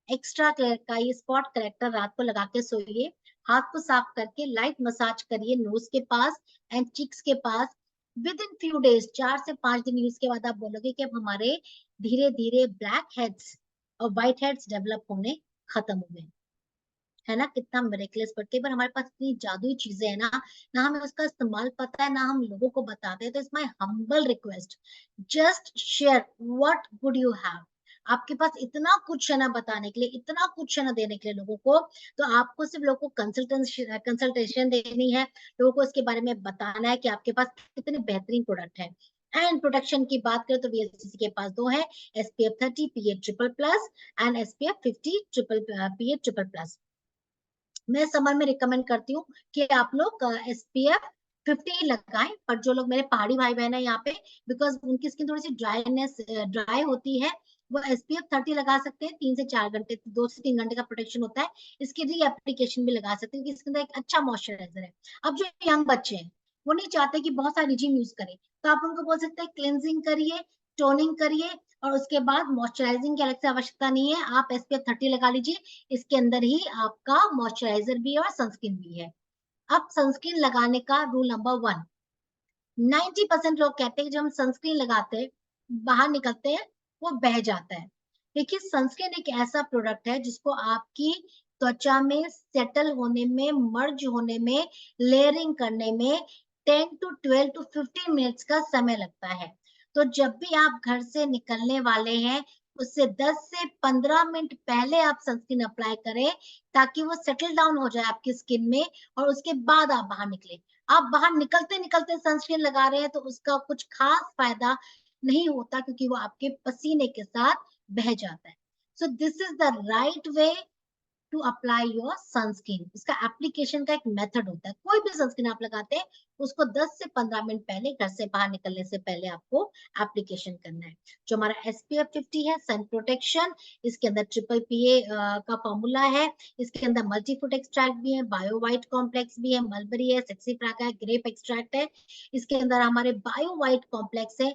एक्स्ट्रा कलर का ये स्पॉट करेक्टर रात को लगा के सोइए, हाथ को साफ करके लाइट मसाज करिए नोज के पास एंड चिक्स के पास। विद इन फ्यू डेज, 4 से 5 दिन यूज के बाद आप बोलोगे कि अब हमारे धीरे धीरे ब्लैक हेड्स और व्हाइट हेड्स डेवलप होने खत्म हो गए। है ना कितना मिरेकलेस, बट कई बार हमारे पास इतनी जादुई चीजें हैं ना, ना हमें उसका इस्तेमाल पता है, ना हम लोगों को बताते हैं। तो it's my humble request, just share what would you have. आपके पास इतना कुछ है ना बताने के लिए, इतना कुछ है ना देने के लिए लोगों को, तो आपको सिर्फ लोगों को कंसल्टेशन देनी है, लोगों को इसके बारे में बताना है कि आपके पास कितने बेहतरीन प्रोडक्ट है। एंड प्रोटेक्शन की बात करें तो वीएलसीसी के पास दो है, SPF 30 PA triple plus and SPF 50 triple PA triple plus. मैं समर में रिकमेंड करती हूँ कि आप लोग SPF 50 लगाएं, पर जो लोग मेरे पहाड़ी भाई बहन है यहाँ पे, बिकॉज उनकी स्किन थोड़ी सी ड्राई होती है, वो SPF 30 लगा सकते हैं, 3 से 4 घंटे, 2 से 3 घंटे का प्रोटेक्शन होता है। इसकी री एप्लीकेशन भी लगा सकते हैं, क्योंकि इसके अंदर एक अच्छा मॉइस्चराइजर है। अब जो यंग बच्चे हैं, वो नहीं चाहते कि बहुत सारा रिजीम यूज करें, तो आप उनको बोल सकते हैं क्लेंजिंग करिए, टोनिंग करिए, और उसके बाद मॉइस्चराइजिंग की अलग से आवश्यकता नहीं है, आप SPF 30 लगा लीजिए। इसके अंदर ही आपका मॉइस्चराइजर भी है और सनस्क्रीन भी है। अब सनस्क्रीन लगाने का रूल नंबर 1, 90% लोग कहते हैं कि जब हम सनस्क्रीन लगाते हैं, बाहर निकलते हैं, वो बह जाता है। देखिए सनस्क्रीन एक ऐसा प्रोडक्ट है जिसको आपकी त्वचा में सेटल होने में, मर्ज होने में, लेयरिंग करने में 10 to 12 to 15 मिनट्स का समय लगता है। तो जब भी आप घर से निकलने वाले हैं, उससे 10 से 15 मिनट पहले आप सनस्क्रीन अप्लाई करें, ताकि वो सेटल डाउन हो जाए आपकी स्किन में, और उसके बाद आप बाहर निकले। आप बाहर निकलते निकलते सनस्क्रीन लगा रहे हैं तो उसका कुछ खास फायदा नहीं होता, क्योंकि वो आपके पसीने के साथ बह जाता है। So this is the right way to apply your sunscreen. इसका एप्लीकेशन का एक मेथड होता है, कोई भी सनस्क्रीन आप लगाते हैं उसको 10 से 15 मिनट पहले, घर से बाहर निकलने से पहले आपको एप्लीकेशन करना है। जो हमारा SPF 50 है, सन प्रोटेक्शन, इसके अंदर ट्रिपल PA का फॉर्मूला है, इसके अंदर मल्टी फूड एक्सट्रैक्ट भी है, बायो व्हाइट कॉम्प्लेक्स भी है, मलबरी है, सेक्सी फ्राका है, ग्रेप एक्सट्रैक्ट है, इसके अंदर हमारे बायो व्हाइट कॉम्प्लेक्स है,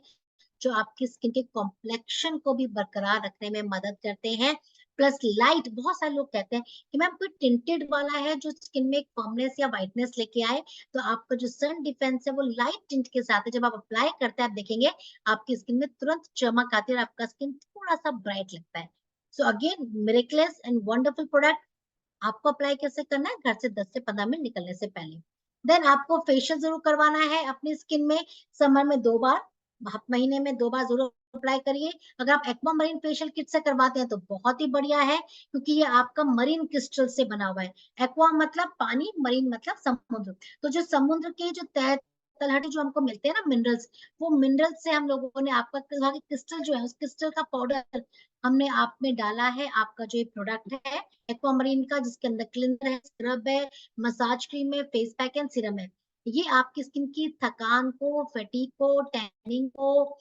जो आपकी स्किन के कॉम्प्लेक्शन को भी बरकरार रखने में मदद करते हैं। प्लस लाइट, बहुत सारे लोग कहते हैं कि मैम कोई टिंटेड वाला है जो स्किन में एक फर्मनेस या व्हाइटनेस लेके आए, तो आपका जो सन डिफेंस है वो लाइट टिंट के साथ है, जब आप अप्लाई करते हैं आप देखेंगे आपकी स्किन में तुरंत चमक आती है और आपका स्किन थोड़ा सा ब्राइट लगता है। So again miraculous and wonderful product. आपको अप्लाई कैसे करना है, घर से 10 से 15 मिनट निकलने से पहले। देन आपको फेशियल जरूर करवाना है अपनी स्किन में, समर में 2 बार, महीने में 2 बार जरूर अप्लाई करिए। अगर आप एक्वा मरीन फेशियल किट से करवाते हैं तो बहुत ही बढ़िया है, क्योंकि ये आपका मरीन क्रिस्टल से बना हुआ है। एक्वा मतलब पानी, मरीन मतलब समुद्र। तो जो समुद्र के जो तह तलहटी जो हमको मिलते हैं ना मिनरल्स, वो मिनरल्स से हम लोगों ने आपका क्रिस्टल जो है, उस क्रिस्टल का पाउडर हमने आप में डाला है। आपका जो ये प्रोडक्ट है एक्वामरीन का, जिसके अंदर क्लीनर है, स्क्रब है, मसाज क्रीम है, फेस पैक एंड सीरम है। ये आपकी स्किन की थकान को, फैटिग को, टैनिंग को,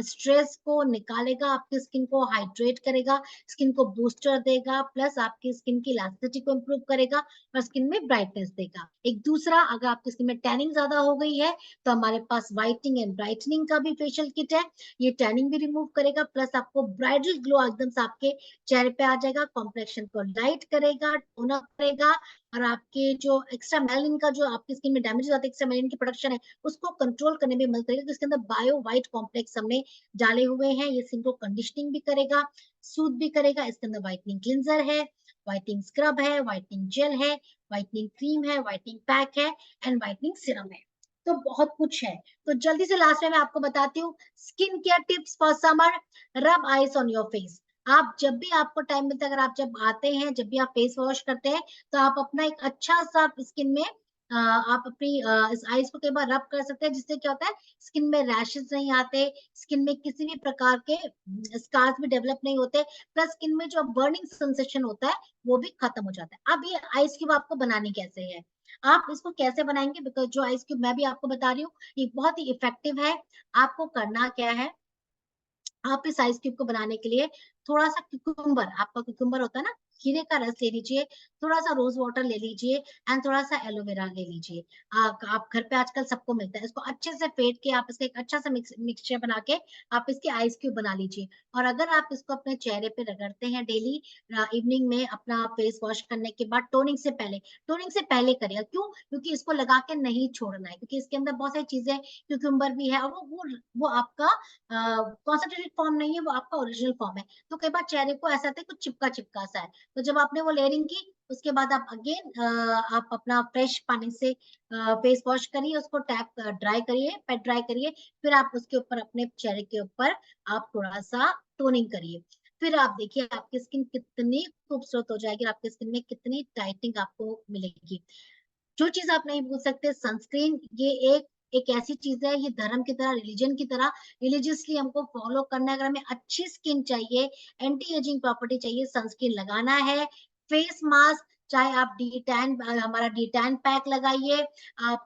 स्ट्रेस को निकालेगा, आपकी स्किन को हाइड्रेट करेगा, स्किन को बूस्टर देगा, प्लस आपकी स्किन की इलास्टिसिटी को इम्प्रूव करेगा और स्किन में ब्राइटनेस देगा। एक दूसरा, अगर आपकी स्किन में टैनिंग ज्यादा हो गई है तो हमारे पास व्हाइटनिंग एंड ब्राइटनिंग का भी फेशियल किट है। ये टैनिंग भी रिमूव करेगा, प्लस आपको ब्राइडल ग्लो एकदम से आपके चेहरे पे आ जाएगा, कॉम्प्लेक्शन को लाइट करेगा, टोन अप करेगा, और आपके जो एक्स्ट्रा मेलानिन का, जो आपकी स्किन में डैमेज हो जाता है एक्स्ट्रा मेलानिन की प्रोडक्शन है, उसको कंट्रोल करने में मदद करेगा, क्योंकि इसके अंदर बायो व्हाइट कॉम्प्लेक्स हमने डाले हुए हैं। ये स्किन को कंडीशनिंग भी करेगा, सूद भी करेगा। इसके अंदर व्हाइटनिंग क्लिंजर है, व्हाइटनिंग स्क्रब है, व्हाइटनिंग जेल है, व्हाइटनिंग क्रीम है, व्हाइटनिंग पैक है एंड व्हाइटनिंग सीरम है। तो बहुत कुछ है। तो जल्दी से लास्ट में मैं आपको बताती हूँ skin care tips for summer. रब आइस ऑन योर फेस। आप जब भी आपको टाइम मिलता है, अगर आप जब आते हैं, जब भी आप फेस वॉश करते हैं, तो आप अपना एक अच्छा सा स्किन में आप अपनी इस आइस को कई बार रब कर सकते हैं, जिससे क्या होता है स्किन में रैशेस नहीं आते, स्किन में किसी भी प्रकार के स्कार्स भी डेवलप नहीं होते, प्लस स्किन में जो बर्निंग सेंसेशन होता है वो भी खत्म हो जाता है। अब ये आइस क्यूब आपको बनानी कैसे है, आप इसको कैसे बनाएंगे, बिकॉज जो आइस क्यूब मैं भी आपको बता रही हूँ ये बहुत ही इफेक्टिव है। आपको करना क्या है, आप इस आइस क्यूब को बनाने के लिए थोड़ा सा कुकुम्बर, आपका कुकुम्बर होता है ना, खीरे का रस ले लीजिए, थोड़ा सा रोज वाटर ले लीजिए एंड थोड़ा सा एलोवेरा ले लीजिए। आप घर पे आजकल सबको मिलता है, इसको अच्छे से फेंट के आप इसका एक अच्छा सा मिक्सचर बना के आप इसके आइस क्यूब बना लीजिए। और अगर आप इसको अपने चेहरे पे रगड़ते हैं डेली इवनिंग में अपना फेस वॉश करने के बाद, टोनिंग से पहले करिए। क्यों? क्योंकि इसको लगा के नहीं छोड़ना है, क्योंकि इसके अंदर बहुत सारी चीजें, क्यूकम्बर भी है और वो आपका कॉन्सेंट्रेटेड फॉर्म नहीं है, वो आपका ओरिजिनल फॉर्म है। तो कई बार चेहरे को ऐसा लगता है कुछ चिपका चिपका सा है। तो जब आपने वो लेयरिंग की, उसके बाद आप अगेन आप अपना फ्रेश पानी से फेस वॉश करिए, उसको टैप ड्राई करिए, पेट ड्राई करिए, फिर आप उसके ऊपर अपने चेहरे के ऊपर आप थोड़ा सा टोनिंग करिए। फिर आप देखिए आपकी स्किन कितनी खूबसूरत हो जाएगी, आपकी स्किन में कितनी टाइटनिंग आपको मिलेगी। जो चीज आप नहीं भूल सकते, सनस्क्रीन, ये एक ऐसी चीज है, ये धर्म की तरह, रिलीजन की तरह रिलीजियसली हमको फॉलो करना है। अगर हमें अच्छी स्किन चाहिए, एंटी एजिंग प्रॉपर्टी चाहिए, सनस्क्रीन लगाना है। फेस मास्क, चाहे आप डी टैन, हमारा डी टैन पैक लगाइए, आप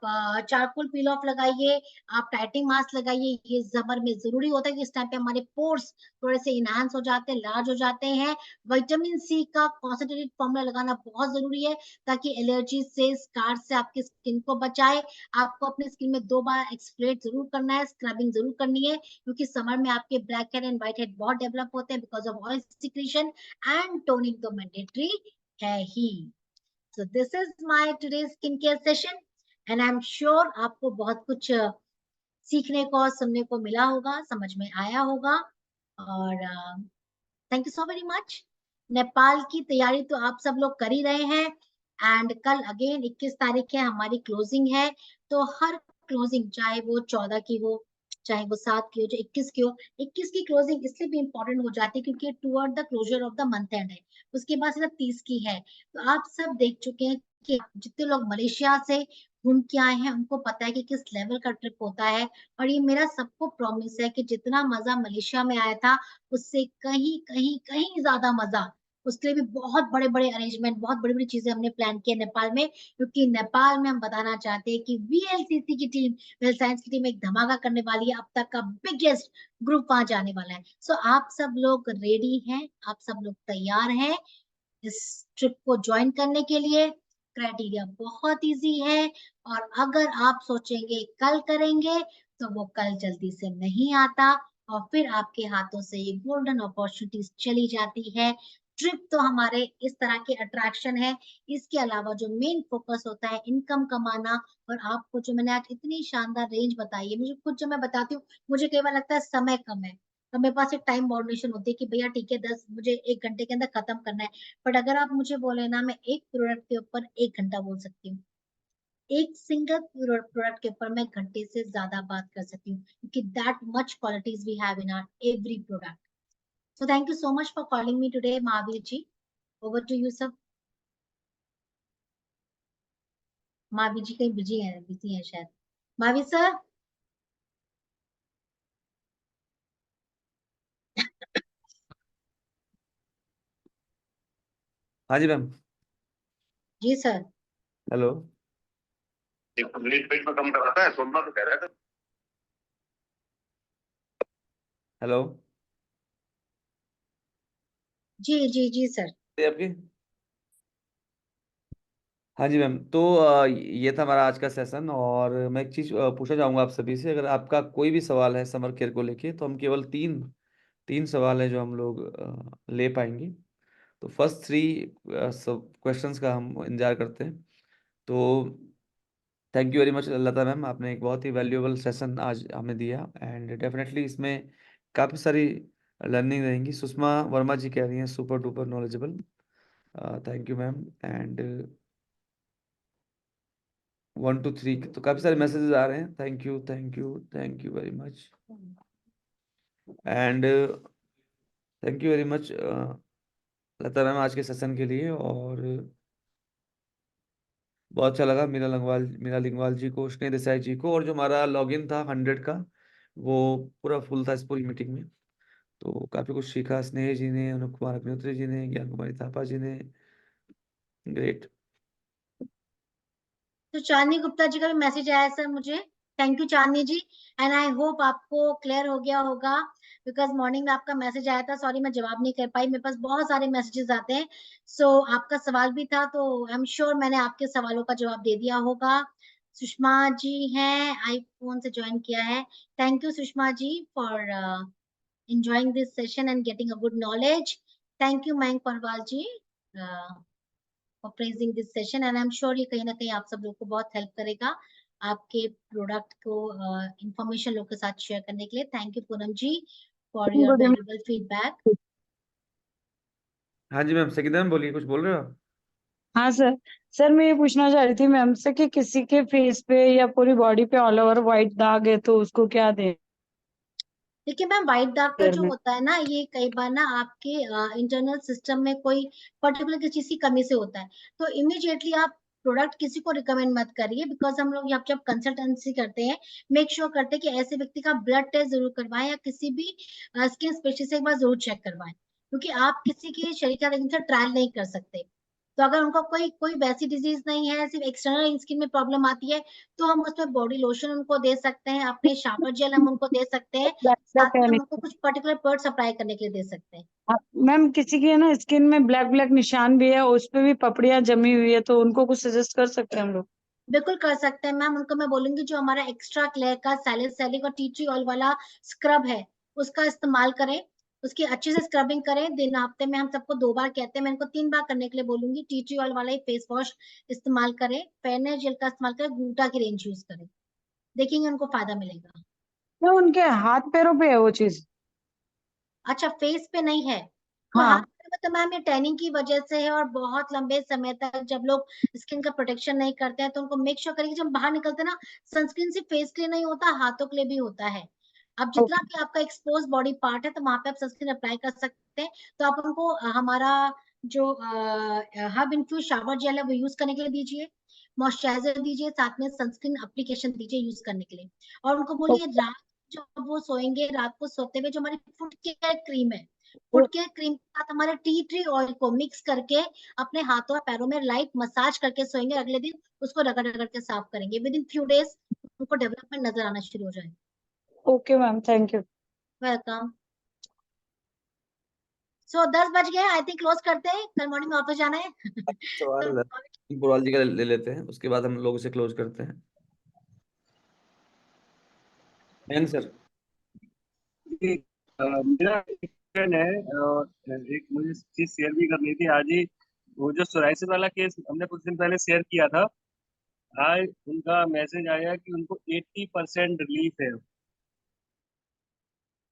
चारकोल पील ऑफ लगाइए, आप टाइटिंग मास्क लगाइए। ये समर में जरूरी होता है कि इस टाइम पे हमारे पोर्स थोड़े से इनहांस हो जाते हैं, लार्ज हो जाते हैं। विटामिन सी का कॉन्सेंट्रेटेड फॉर्मूला लगाना बहुत जरूरी है, ताकि एलर्जी से, स्कार से आपकी स्किन को बचाए। आपको अपनी स्किन में 2 बार एक्सफोलिएट जरूर करना है, स्क्रबिंग जरूर करनी है, क्योंकि समर में आपके black head and white head बहुत डेवलप होते हैं because of oil secretion. And toning तो मैंडेटरी है ही। So this is my today skin care session and I am sure आपको बहुत कुछ सीखने को और सुनने को मिला होगा, समझ में आया होगा। और thank you so very much. Nepal की तैयारी तो आप सब लोग कर ही रहे हैं, एंड कल अगेन 21 तारीख है, हमारी क्लोजिंग है। तो हर क्लोजिंग, चाहे वो 14 की हो, चाहे वो 7 की हो, जो 21 की हो, 21 की क्लोजिंग इसलिए भी इम्पोर्टेंट हो जाती है क्योंकि toward the closure of the month end है। उसके बाद सिर्फ 30 की है। तो आप सब देख चुके हैं कि जितने लोग मलेशिया से घूम के आए हैं उनको पता है कि किस लेवल का ट्रिप होता है। और ये मेरा सबको प्रॉमिस है कि जितना मजा मलेशिया में आया था, उससे कहीं कहीं कहीं ज्यादा मजा, उसके लिए भी बहुत बड़े बड़े अरेंजमेंट, बहुत बड़ी बड़ी चीजें हमने प्लान किया नेपाल में, क्योंकि नेपाल में हम बताना चाहते हैं कि वीएलसीसी की टीम, वेल साइंस की टीम एक धमाका करने वाली है। अब तक का बिगेस्ट ग्रुप वहां जाने वाला है। सो आप सब लोग रेडी हैं, आप सब लोग तैयार हैं इस ट्रिप को ज्वाइन करने के लिए। क्राइटेरिया बहुत इजी है, और अगर आप सोचेंगे कल करेंगे तो वो कल जल्दी से नहीं आता, और फिर आपके हाथों से ये गोल्डन अपॉर्चुनिटीज चली जाती है। ट्रिप तो हमारे इस तरह के अट्रैक्शन है, इसके अलावा जो मेन फोकस होता है इनकम कमाना। और आपको जो मैंने आज इतनी शानदार रेंज बताई है, मुझे खुद जब मैं बताती हूँ मुझे कई बार लगता है समय कम है, तो मेरे पास एक टाइम बाउंडेशन होती है कि भैया ठीक है 10 मुझे 1 घंटे के अंदर खत्म करना है। बट अगर आप मुझे बोले ना, मैं एक प्रोडक्ट के ऊपर 1 घंटा बोल सकती हूँ, एक सिंगल प्रोडक्ट के ऊपर मैं घंटे से ज्यादा बात कर सकती हूँ, क्योंकि that much qualities we have in our every product. So thank you so much for calling me today, Mahavir ji. Over to you, sir. Mahavir ji कहीं बिजी है शायद. महावीर सर. हाँ जी मैम. जी सर. हेलो. कंप्लीट पेट में कम कराता है, सुनना तो कह रहा था. हेलो. जी जी जी सर. आपकी. हाँ जी मैम. तो ये था हमारा आज का सेशन, और मैं एक चीज़ पूछना चाहूँगा आप सभी से. अगर आपका कोई भी सवाल है समर केयर को लेके, तो हम केवल तीन तीन सवाल है जो हम लोग ले पाएंगे. तो फर्स्ट थ्री सब क्वेश्चंस का हम इंतजार करते हैं. तो thank you very much Lata ma'am, आपने एक बहुत ही वैल्यूएबल सेशन आज हमें दिया, एंड डेफिनेटली इसमें काफ़ी सारी लर्निंग रहेंगी. सुषमा वर्मा जी कह रही हैं super duper knowledgeable. Thank you ma'am. And 1 2 3 तो काफ़ी सारे मैसेजेस आ रहे हैं. Thank you, thank you, thank you very much. And thank you very much Lata ma'am आज के सेशन के लिए. और बहुत अच्छा लगा मीरा लिंगवाल जी को, स्नेह देसाई जी को, और जो हमारा लॉगिन था 100 का, वो पूरा फुल था इस पूरी मीटिंग में. तो काफ़ी कुछ सीखा स्नेह जी ने, अनुप कुमार अग्निहोत्री जी ने, ज्ञान कुमारी थापा जी ने. ग्रेट. तो चांदनी गुप्ता जी का भी मैसेज आया सर मुझे. Thank you Chandni ji. And I hope आपको क्लियर हो गया होगा, बिकॉज मॉर्निंग में आपका मैसेज आया था. सॉरी मैं जवाब नहीं कर पाई, मेरे पास बहुत सारे मैसेजेस आते हैं. सो आपका सवाल भी था, तो आई एम श्योर मैंने आपके सवालों का जवाब दे दिया होगा. सुषमा जी हैं, आईफोन से ज्वाइन किया है. Thank you Sushma ji for enjoying this session and getting a good knowledge. Thank you, Mayank Parwal ji, for praising this session. And I'm sure ये कहीं ना कहीं आप सब लोग को बहुत हेल्प करेगा आपके प्रोडक्ट को इंफॉर्मेशन लोग के साथ शेयर करने के लिए. Thank you Poonam ji for your good valuable feedback. हाँ जी मैम, सकीना मैम बोलिए, कुछ बोल रहे हो आप? हाँ सर. सर मैं ये पूछना चाह रही थी मैम से कि किसी के फेस पे या पूरी बॉडी पे ऑल ओवर व्हाइट दाग है तो उसको क्या दें देखिए मैम, व्हाइट दाग का केयर जो में. होता है ना, ये कई बार ना आपके इंटरनल सिस्टम में कोई पर्टिकुलर किसी चीज की कमी से होता है. तो इमीडिएटली आप प्रोडक्ट किसी को रिकमेंड मत करिए, बिकॉज हम लोग यहाँ जब कंसल्टेंसी करते हैं, मेक श्योर करते हैं कि ऐसे व्यक्ति का ब्लड टेस्ट जरूर करवाएं, या किसी भी स्किन स्पेशलिस्ट से एक बार जरूर चेक करवाएं, क्योंकि आप किसी के शरीर का देखने से ट्रायल नहीं कर सकते. तो अगर उनको कोई कोई वैसी डिजीज नहीं है, सिर्फ एक्सटर्नल स्किन में प्रॉब्लम आती है, तो हम उसमें बॉडी लोशन उनको दे सकते हैं, अपने शावर जेल हम उनको दे सकते हैं, ब्लैक ब्लैक साथ है में हम उनको निशान. कुछ पर्टिकुलर प्रोडक्ट अप्लाई करने के लिए दे सकते हैं. मैम किसी की है ना स्किन में ब्लैक ब्लैक निशान भी है, उस पे भी पपड़ियां जमी हुई है, तो उनको कुछ सजेस्ट कर सकते हैं हम लोग. बिल्कुल कर सकते हैं मैम. उनको मैं बोलूंगी जो हमारा एक्स्ट्रा क्लेयर का सैलिसिलिक और टी ट्री ऑयल वाला स्क्रब है, उसका इस्तेमाल करें. उसकी अच्छे से स्क्रबिंग करें. दिन हफ्ते में हम सबको 2 बार कहते हैं, मैं इनको 3 बार करने के लिए बोलूंगी. टी ट्री ऑयल वाला ही फेस वॉश इस्तेमाल करें, फेयरनेस जेल का इस्तेमाल करें, ग्लूटा की रेंज यूज करें. देखेंगे उनको फायदा मिलेगा. तो उनके हाथ पैरों पे है वो चीज. अच्छा, फेस पे नहीं है. तो हाथ हाँ. में तो मैम ये टैनिंग की वजह से है, और बहुत लंबे समय तक जब लोग स्किन का प्रोटेक्शन नहीं करते हैं, तो उनको मेक श्योर करिए कि जब बाहर निकलते हैं ना, सनस्क्रीन सिर्फ फेस के लिए नहीं होता, हाथों के लिए भी होता है. अब जितना ओके. भी आपका एक्सपोज बॉडी पार्ट है, तो वहां पे आप सनस्क्रीन अप्लाई कर सकते हैं. तो आप उनको हमारा जो हब इन्फ्यूज शावर जेल है वो यूज करने के लिए दीजिए, मॉइस्चराइजर दीजिए, साथ में सनस्क्रीन एप्लीकेशन दीजिए यूज करने के लिए. और उनको बोलिए रात जब वो सोएंगे, रात को सोते हुए जो हमारी फुट केयर क्रीम है, फुट केयर क्रीम के साथ हमारे टी ट्री ऑयल को मिक्स करके अपने हाथों और पैरों में लाइट मसाज करके सोएंगे. अगले दिन उसको रगड़ रगड़ के साफ करेंगे. विद इन फ्यू डेज उनको डेवलपमेंट नजर आना शुरू हो जाएगा. Okay ma'am, thank you. Welcome. So 10 बज गए, आई थिंक क्लोज करते हैं, कल मॉर्निंग में ऑफिस जाना है. तो सवाल पुराल जी का ले लेते हैं, उसके बाद हम लोग इसे क्लोज करते हैं. मयंक सर. मेरा एक friend है और एक मुझे चीज शेयर भी करनी थी आज ही. वो जो सोराइसिस वाला केस हमने कुछ दिन पहले शेयर किया था, आज उनका मैसेज आया कि उनको 80% रिलीफ है.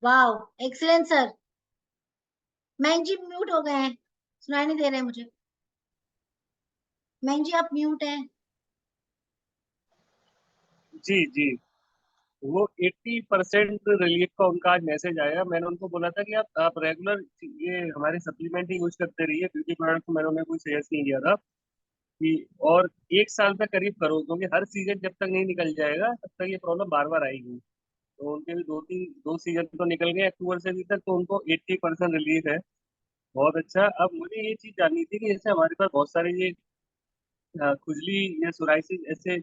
Wow, excellent sir. मैन जी म्यूट हो गए हैं, सुनाई नहीं दे रहे मुझे. मैन जी आप म्यूट हैं. जी जी, वो 80% रिलीफ का उनका आज मैसेज आया। मैंने उनको बोला था कि आप रेगुलर ये हमारे सप्लीमेंट ही यूज करते रहिए, ब्यूटी प्रोडक्ट तो मैंने उन्हें कोई सजेस्ट नहीं किया था कि, और 1 साल तक करीब करो, क्योंकि हर सीजन जब तक नहीं निकल जाएगा तब तक ये प्रॉब्लम बार बार आएगी। तो उनके भी दो सीजन तो निकल गए अक्टूबर से अभी तक, तो उनको 80% रिलीफ है। बहुत अच्छा। अब मुझे ये चीज जाननी थी कि जैसे हमारे पास बहुत सारे ये खुजली या सोराइसिस ऐसे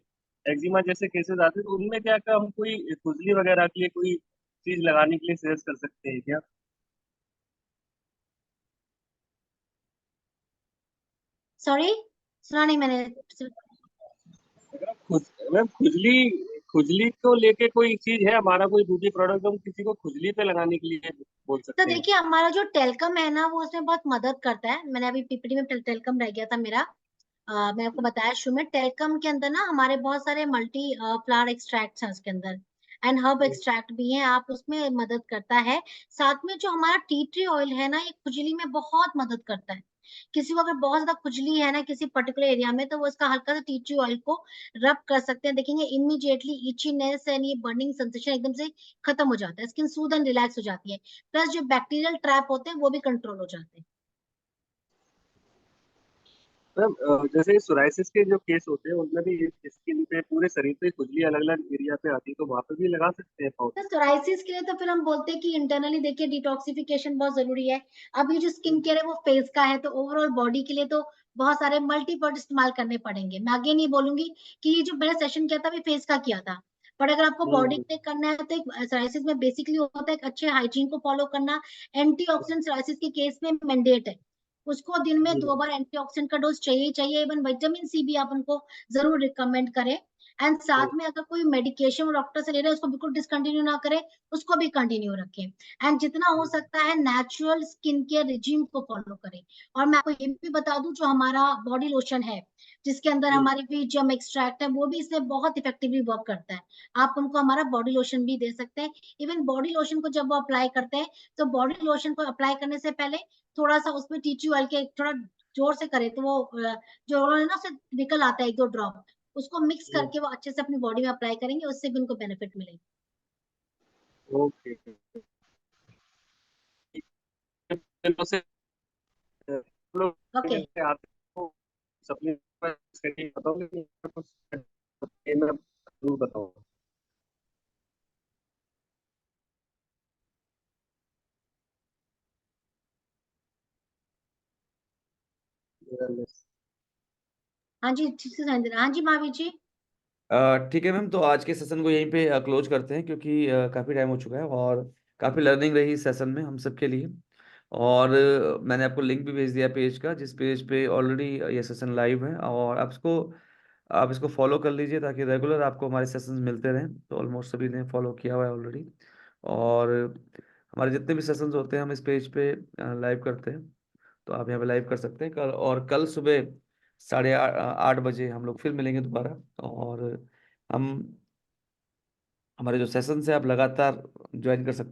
एक्जिमा जैसे केसेस आते हैं, तो उनमें क्या क्या हम कोई खुजली वगैरह के लिए कोई चीज लगाने के लिए सजेस्ट कर सकते हैं क्या? सॉरी, सुना नहीं मैंने। अगर मैम खुजली खुजली को लेके कोई चीज है हमारा, कोई ब्यूटी प्रोडक्ट हम किसी को खुजली पे लगाने के लिए बोल तो सकते हैं? देखिए, हमारा जो टेल्कम है ना, वो उसमें बहुत मदद करता है। मैंने अभी पीपीटी में टेल्कम रह गया था मेरा। मैं आपको बताया शुरू में, टेल्कम के अंदर ना हमारे बहुत सारे मल्टी फ्लावर एक्सट्रैक्ट्स हैं उसके अंदर, एंड हर्ब एक्सट्रैक्ट भी हैं। आप उसमें मदद करता है। साथ में जो हमारा टी ट्री ऑयल है ना, ये खुजली में बहुत मदद करता है। किसी को अगर बहुत ज्यादा खुजली है ना किसी पर्टिकुलर एरिया में, तो वो इसका हल्का सा टी ट्री ऑयल को रब कर सकते हैं। देखेंगे इमीडिएटली इचीनेस एंड ये बर्निंग सेंसेशन एकदम से खत्म हो जाता है, स्किन सूद एंड रिलैक्स हो जाती है। प्लस जो बैक्टीरियल ट्रैप होते हैं वो भी कंट्रोल हो जाते हैं। मैम जैसे सोराइसिस के जो केस होते हैं उनमें भी स्किन पे पूरे शरीर पे खुजली अलग अलग एरिया पे आती है, तो वहां पे भी लगा सकते हैं तो पाउडर? सोराइसिस के लिए तो फिर हम बोलते हैं कि इंटरनली देखिए डिटॉक्सिफिकेशन बहुत जरूरी है। अब ये जो स्किन केयर है वो फेस का है, तो ओवरऑल बॉडी के लिए तो बहुत सारे मल्टीपर्ट इस्तेमाल करने पड़ेंगे। मैं आगे नहीं बोलूंगी कि ये जो मैंने सेशन किया था वो फेस का किया था, पर अगर आपको बॉडी हम्म पे करना है तो एक सोराइसिस में बेसिकली होता है एक अच्छे हाइजीन को फॉलो करना। एंटीऑक्सीडेंट सोराइसिस के केस में मैंडेट है, उसको दिन में 2 बार एंटीऑक्सीडेंट का डोज चाहिए ही चाहिए। इवन विटामिन सी भी आप उनको जरूर रिकमेंड करें। एंड साथ में अगर कोई मेडिकेशन डॉक्टर से ले रहे हैं उसको बिल्कुल डिसकंटिन्यू ना करें, उसको भी कंटिन्यू रखें। एंड जितना हो सकता है नेचुरल स्किन केयर रिजीम को फॉलो करें। और मैं आपको ये भी बता दूं, जो हमारा बॉडी लोशन है जिसके अंदर हमारे भी जम एक्सट्रैक्ट है, वो भी इसमें बहुत इफेक्टिवली वर्क करता है। आप उनको हमारा बॉडी लोशन भी दे सकते हैं। इवन बॉडी लोशन को जब वो अप्लाई करते हैं, तो बॉडी लोशन को अप्लाई करने से पहले थोड़ा सा उसमें टी ट्री ऑयल के थोड़ा जोर से करे, तो वो जो ऑयल है ना उससे निकल आता है 1-2 ड्रॉप, उसको मिक्स करके वो अच्छे से अपनी बॉडी में अप्लाई करेंगे, उससे भी उनको बेनिफिट मिलेगा। ओके। से लोग ओके। जैसे आते हो सप्लीमेंट करके बताओगे कि कुछ मैं जरूर बताऊंगा। हाँ जी, ठीक से समझ रहा। हाँ जी महावीर जी। ठीक है मैम, तो आज के सेशन को यहीं पे क्लोज करते हैं, क्योंकि काफ़ी टाइम हो चुका है और काफ़ी लर्निंग रही इस सेशन में हम सब के लिए। और मैंने आपको लिंक भी भेज दिया पेज का, जिस पेज पे ऑलरेडी ये सेशन लाइव है, और आप इसको फॉलो कर लीजिए ताकि रेगुलर आपको हमारे सेशंस मिलते रहें। तो ऑलमोस्ट सभी ने फॉलो किया हुआ है ऑलरेडी। और हमारे जितने भी सेशंस होते हैं हम इस पेज पे लाइव करते हैं, तो आप यहाँ पे लाइव कर सकते हैं। कल सुबह 8:30 बजे हम लोग फिर मिलेंगे दोबारा। और हम हमारे जो सेशंस है आप लगातार ज्वाइन कर सकते हैं।